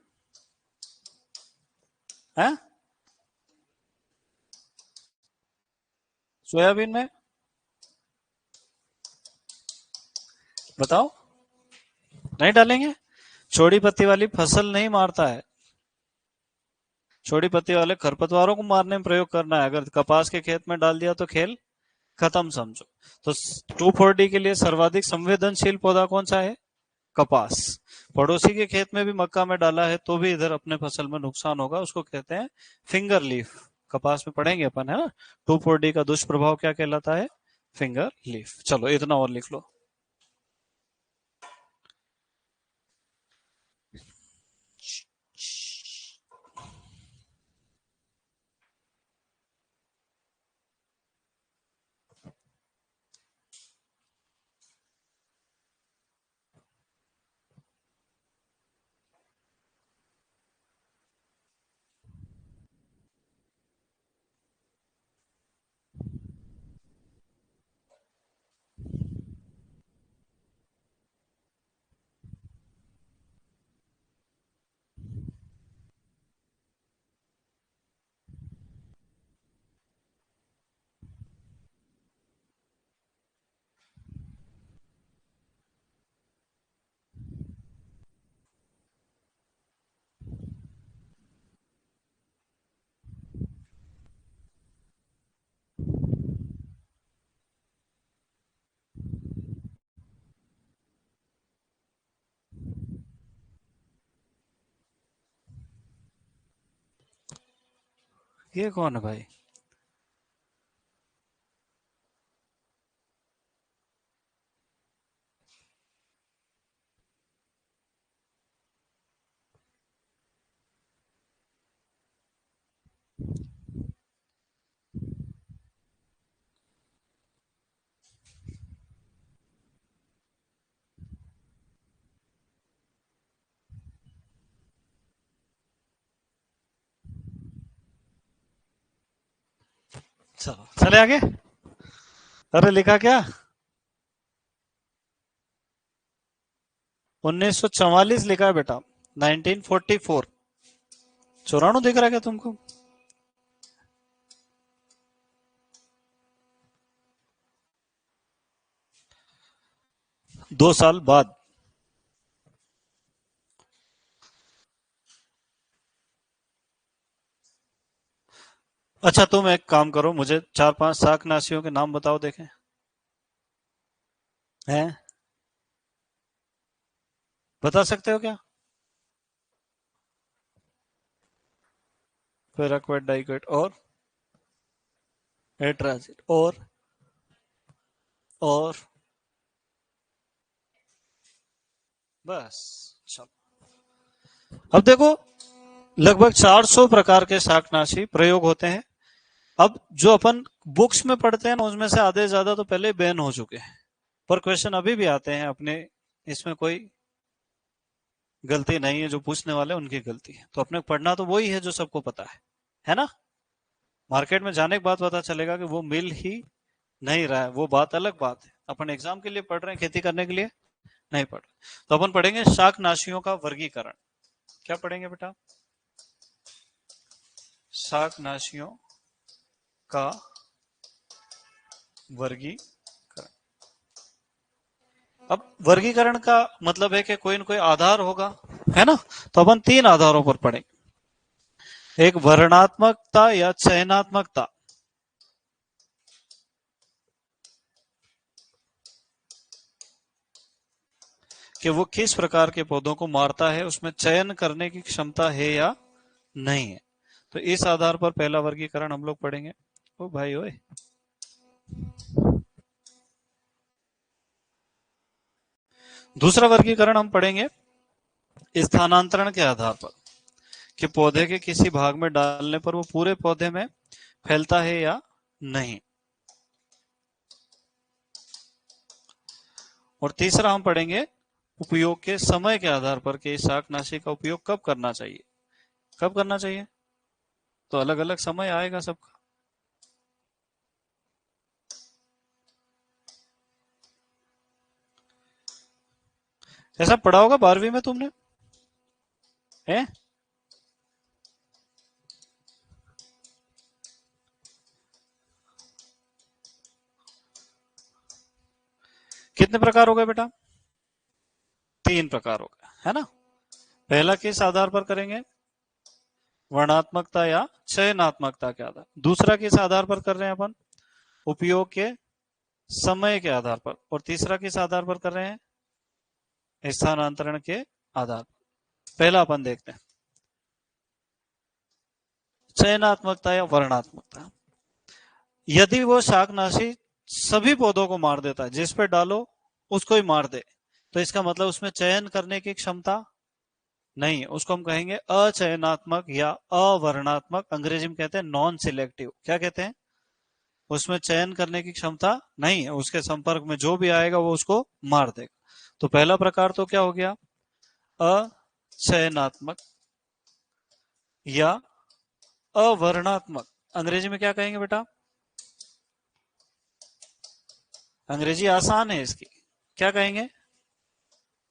है? सोयाबीन में? बताओ। नहीं डालेंगे? चौड़ी पत्ती वाली फसल नहीं मारता है। चौड़ी पत्ती वाले खरपतवारों को मारने में प्रयोग करना है। अगर कपास के खेत में डाल दिया तो खेल खत्म समझो। तो 2,4-D के लिए सर्वाधिक संवेदनशील पौधा कौन सा है? कपास। पड़ोसी के खेत में भी मक्का में डाला है तो भी इधर अपने फसल में नुकसान होगा, उसको कहते हैं फिंगर लीफ कपास में पढ़ेंगे अपन, है ना। 2,4-D का दुष्प्रभाव क्या कहलाता है? Finger leaf. चलो इतना और लिख लो। ये कौन है भाई? चलो चले आगे। अरे लिखा क्या? 1944 लिखा है बेटा। 1944। चौराणु दिख रहा है क्या तुमको? 2 साल बाद। अच्छा तुम एक काम करो, मुझे 4-5 शाकनाशियों के नाम बताओ देखें। हैं? बता सकते हो क्या? पैराक्वेट, डाइक्वेट और एट्राजिट और बस। चलो अब देखो, लगभग 400 प्रकार के शाकनाशी प्रयोग होते हैं। अब जो अपन बुक्स में पढ़ते हैं ना, उसमें से आधे ज्यादा तो पहले बैन हो चुके हैं, पर क्वेश्चन अभी भी आते हैं अपने। इसमें कोई गलती नहीं है, जो पूछने वाले उनकी गलती है। तो अपने पढ़ना तो वही है जो सबको पता है ना। मार्केट में जाने के बाद पता चलेगा कि वो मिल ही नहीं रहा है, वो बात अलग बात है। अपन एग्जाम के लिए पढ़ रहे हैं, खेती करने के लिए नहीं पढ़ रहे। तो अपन पढ़ेंगे शाकनाशियों का वर्गीकरण। क्या पढ़ेंगे बेटा? शाकनाशियों का वर्गीकरण। अब वर्गीकरण का मतलब है कि कोई न कोई आधार होगा, है ना। तो अपन 3 आधारों पर पढ़ेंगे। एक वर्णात्मकता या चयनात्मकता, कि वो किस प्रकार के पौधों को मारता है, उसमें चयन करने की क्षमता है या नहीं है। तो इस आधार पर पहला वर्गीकरण हम लोग पढ़ेंगे। ओ भाई ओए। दूसरा वर्गीकरण हम पढ़ेंगे स्थानांतरण के आधार पर, कि पौधे के किसी भाग में डालने पर वो पूरे पौधे में फैलता है या नहीं। और तीसरा हम पढ़ेंगे उपयोग के समय के आधार पर, कि शाकनाशी का उपयोग कब करना चाहिए। कब करना चाहिए? तो अलग अलग समय आएगा सबका। ऐसा पढ़ा होगा 12वीं में तुमने, है? कितने प्रकार हो गए बेटा? 3 प्रकार हो गए, है ना। पहला किस आधार पर करेंगे? वर्णात्मकता या चयनात्मकता के आधार। दूसरा किस आधार पर कर रहे हैं अपन? उपयोग के समय के आधार पर। और तीसरा किस आधार पर कर रहे हैं? स्थानांतरण के आधार पर। पहला अपन देखते हैं चयनात्मकता या वर्णात्मकता। यदि वो शाकनाशी सभी पौधों को मार देता है, जिस पे डालो उसको ही मार दे, तो इसका मतलब उसमें चयन करने की क्षमता नहीं है, उसको हम कहेंगे अचयनात्मक या अवर्णात्मक। अंग्रेजी में कहते हैं नॉन सिलेक्टिव। क्या कहते हैं? उसमें चयन करने की क्षमता नहीं है, उसके संपर्क में जो भी आएगा वो उसको मार देगा। तो पहला प्रकार तो क्या हो गया? अचयनात्मक या अवर्णात्मक। अंग्रेजी में क्या कहेंगे बेटा? अंग्रेजी आसान है इसकी, क्या कहेंगे?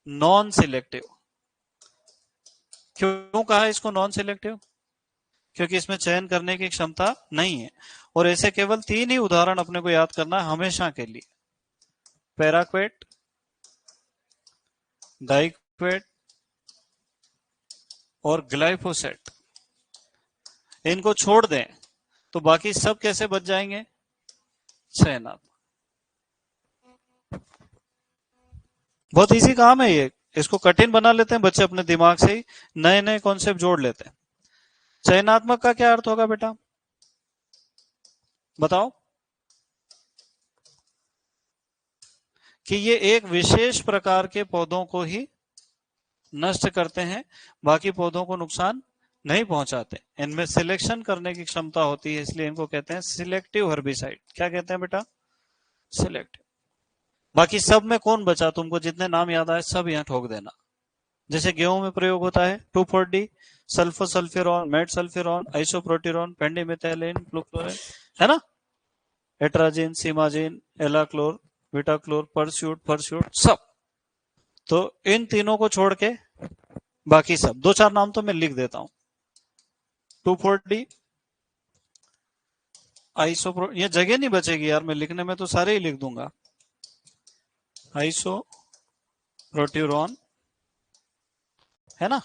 Non selective. क्यों कहा इसको नॉन सिलेक्टिव? क्योंकि इसमें चयन करने की क्षमता नहीं है। और ऐसे केवल 3 ही उदाहरण अपने को याद करना है हमेशा के लिए: पैराक्वेट, डाइक्वेट और ग्लाइफोसेट। इनको छोड़ दें तो बाकी सब कैसे बच जाएंगे? चयनात्मक। बहुत इजी काम है ये, इसको कठिन बना लेते हैं बच्चे अपने दिमाग से ही, नए नए कॉन्सेप्ट जोड़ लेते हैं। चयनात्मक का क्या अर्थ होगा बेटा? बताओ। कि ये एक विशेष प्रकार के पौधों को ही नष्ट करते हैं, बाकी पौधों को नुकसान नहीं पहुंचाते। इनमें सिलेक्शन करने की क्षमता होती है, इसलिए इनको कहते हैं सिलेक्टिव हर्बिसाइड। क्या कहते हैं बेटा? सिलेक्टिव। बाकी सब में कौन बचा? तुमको जितने नाम याद आए सब यहाँ ठोक देना। जैसे गेहूं में प्रयोग होता है 2,4-D, सल्फोसल्फ्यूरॉन, मेटसल्फ्यूरॉन, आइसोप्रोटिरॉन, पेंडिमेथाइलिन, फ्लुक्लोराइन, है ना? एट्राजिन, सीमाजिन, एलाक्लोर, विटाक्लोर, परस्यूट, सब। तो इन तीनों को छोड़ के बाकी सब, 2-4 नाम तो मैं लिख देता हूं। 2,4-D, आइसोप्रो, ये जगह नहीं बचेगी यार, मैं लिखने में तो सारे ही लिख दूंगा। आइसोप्रोट्यूरॉन, है ना?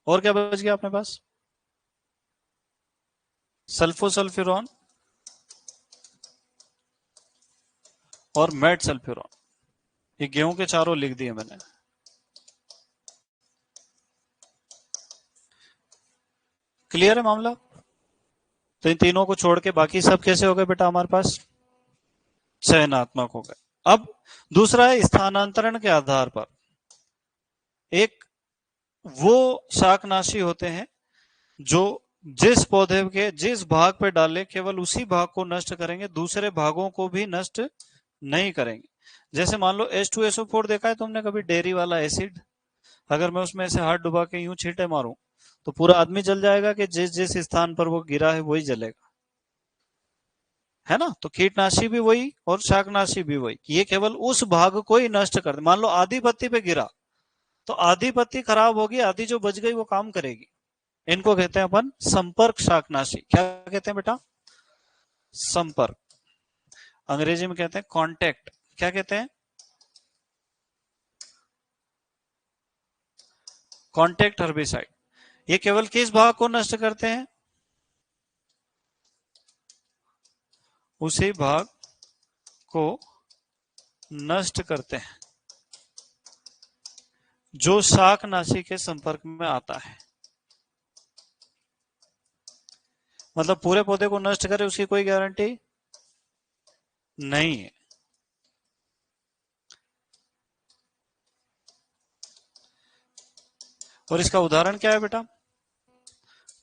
और क्या बच गया अपने पास? सल्फोसल्फ्यूरॉन और मेटसल्फ्यूरॉन। ये गेहूं के चारों लिख दिए मैंने। क्लियर है मामला? तो इन तीनों को छोड़ के बाकी सब कैसे हो गए बेटा हमारे पास? चयनात्मक हो गए। अब दूसरा है स्थानांतरण के आधार पर। एक वो शाकनाशी होते हैं जो जिस पौधे के जिस भाग पे डाले केवल उसी भाग को नष्ट करेंगे, दूसरे भागों को भी नष्ट नहीं करेंगे। जैसे मान लो H2SO4 देखा है तुमने कभी? डेयरी वाला एसिड। अगर मैं उसमें ऐसे हाथ डुबा के यूं छींटे मारूं तो पूरा आदमी जल जाएगा कि जिस जिस स्थान पर वो गिरा है वही जलेगा, है ना? तो कीटनाशी भी वही और शाकनाशी भी वही, ये केवल उस भाग को ही नष्ट कर दे। मान लो आधी पत्ती पे गिरा तो आधी पत्ती खराब होगी, आधी जो बच गई वो काम करेगी। इनको कहते हैं अपन संपर्क शाकनाशी। क्या कहते हैं बेटा? संपर्क। अंग्रेजी में कहते हैं कांटेक्ट। क्या कहते हैं? Contact herbicide. ये केवल किस भाग को नष्ट करते हैं? उसी भाग को नष्ट करते हैं जो शाकनाशी के संपर्क में आता है। मतलब पूरे पौधे को नष्ट करे उसकी कोई गारंटी नहीं है। और इसका उदाहरण क्या है बेटा?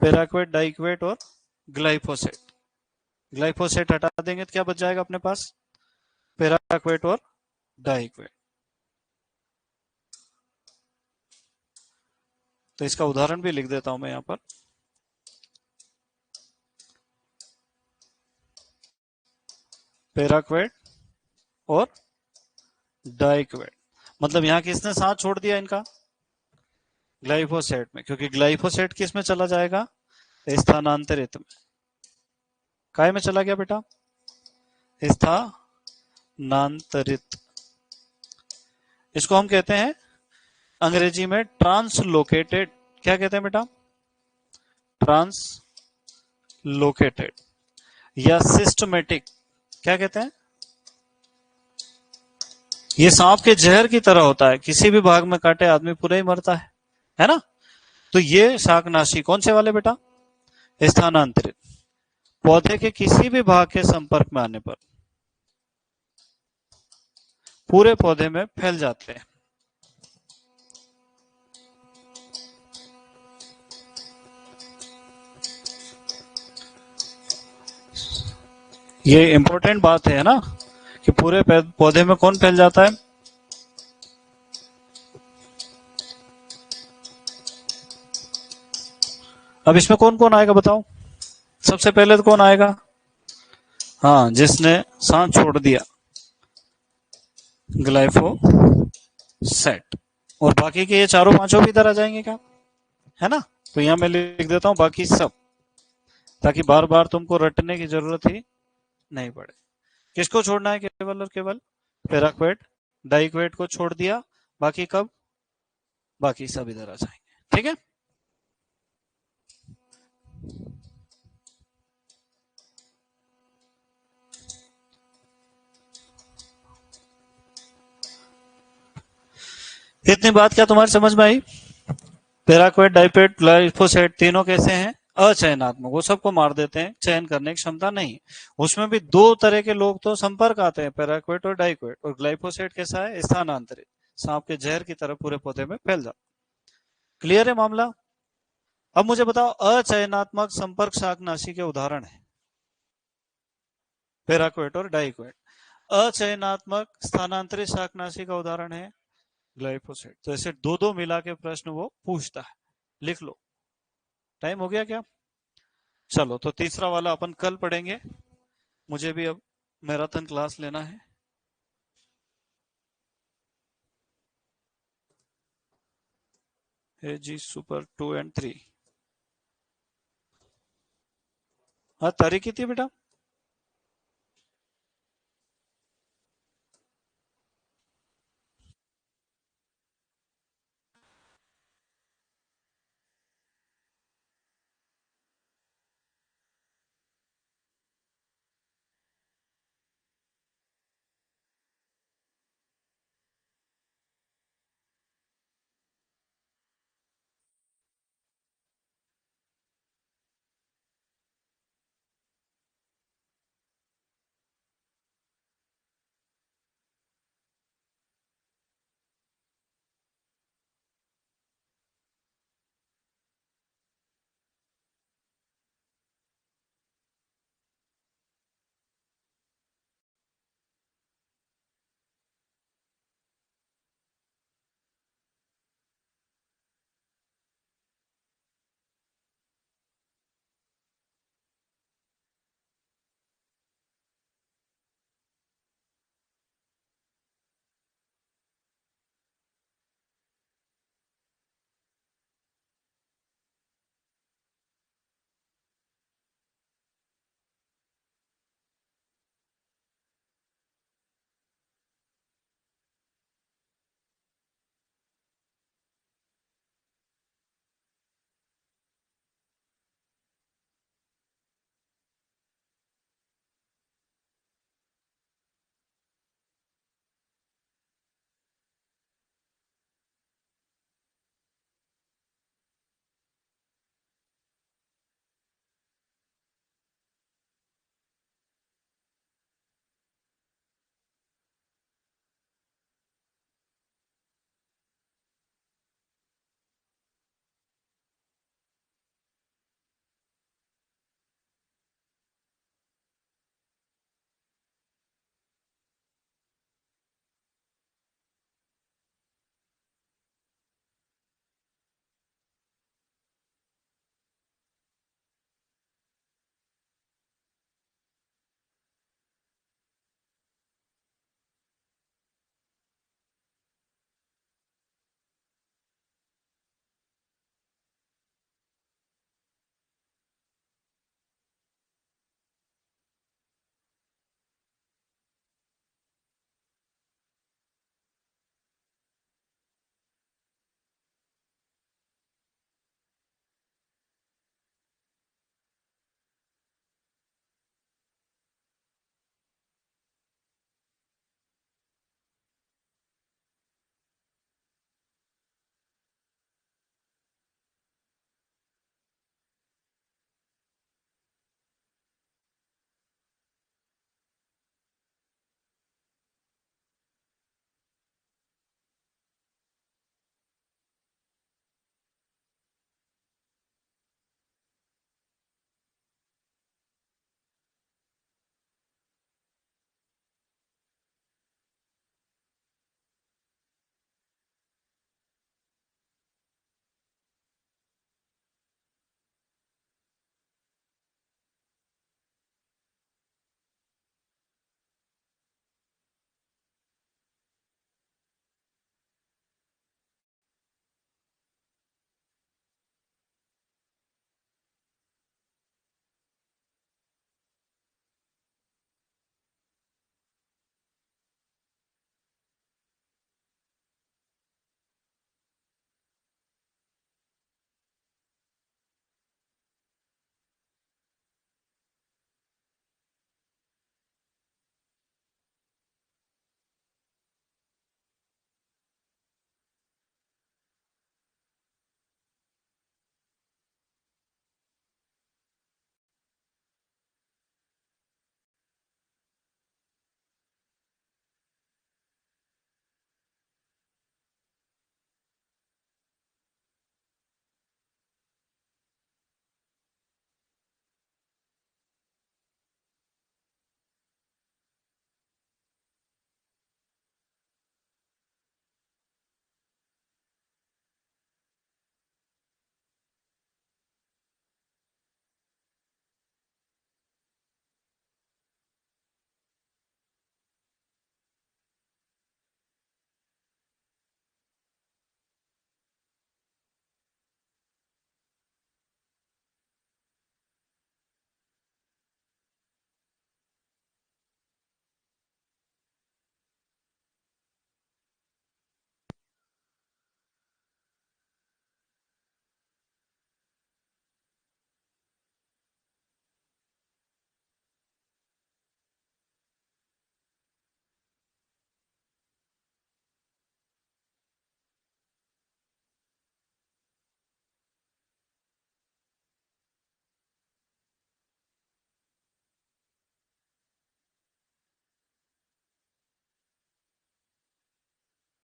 पैराक्वेट, डाइक्वेट और ग्लाइफोसेट। ग्लाइफोसेट हटा देंगे तो क्या बच जाएगा अपने पास? पैराक्वेट और डाइक्वेट। तो इसका उदाहरण भी लिख देता हूं मैं यहां पर। पैराक्वेट और डाइक्वेट। मतलब यहां किसने साथ छोड़ दिया इनका? ग्लाइफोसेट में, क्योंकि ग्लाइफोसेट किस में चला जाएगा? स्थानांतरित में। काय में चला गया बेटा? स्थानांतरित। इसको हम कहते हैं अंग्रेजी में ट्रांसलोकेटेड। क्या कहते हैं बेटा? ट्रांसलोकेटेड या सिस्टमेटिक। क्या कहते हैं? ये सांप के जहर की तरह होता है, किसी भी भाग में काटे आदमी पूरा ही मरता है ना? तो ये शाकनाशी कौन से वाले बेटा? स्थानांतरित पौधे के किसी भी भाग के संपर्क में आने पर पूरे पौधे में फैल जाते हैं। ये इंपॉर्टेंट बात है ना कि पूरे पौधे में कौन फैल जाता है। अब इसमें कौन कौन आएगा बताओ। सबसे पहले तो कौन आएगा, हाँ जिसने सांस छोड़ दिया, ग्लाइफोसेट। और बाकी के ये चारों पांचों भी इधर आ जाएंगे क्या, है ना। तो यहां मैं लिख देता हूं बाकी सब, ताकि बार बार तुमको रटने की जरूरत ही नहीं पड़े। किसको छोड़ना है, केवल और केवल पैराक्वेट डाइक्वेट को छोड़ दिया, बाकी कब, बाकी सब इधर आ जाएंगे। ठीक है, इतनी बात क्या तुम्हारी समझ में आई। पैराक्वेट डाइपेट ग्लाइफोसेट तीनों कैसे हैं, अचयनात्मक, वो सबको मार देते हैं, चयन करने की क्षमता नहीं। उसमें भी दो तरह के लोग तो संपर्क आते हैं, पैराक्वेट और डाइक्वेट। और ग्लाइफोसेट कैसा है, स्थानांतरित, सांप के जहर की तरह पूरे पौधे में फैल जाता। क्लियर है मामला। अब मुझे बताओ अचयनात्मक संपर्क शाकनाशी के उदाहरण है पैराक्वेट और डाइक्वेट, अचयनात्मक स्थानांतरित शाकनाशी का उदाहरण है ग्लाइफोसेट। तो ऐसे दो दो मिला के प्रश्न वो पूछता है, लिख लो। टाइम हो गया क्या, चलो तो तीसरा वाला अपन कल पढ़ेंगे, मुझे भी अब मैराथन क्लास लेना है। जी सुपर 2 और 3, हाँ तारीख कितनी बेटा।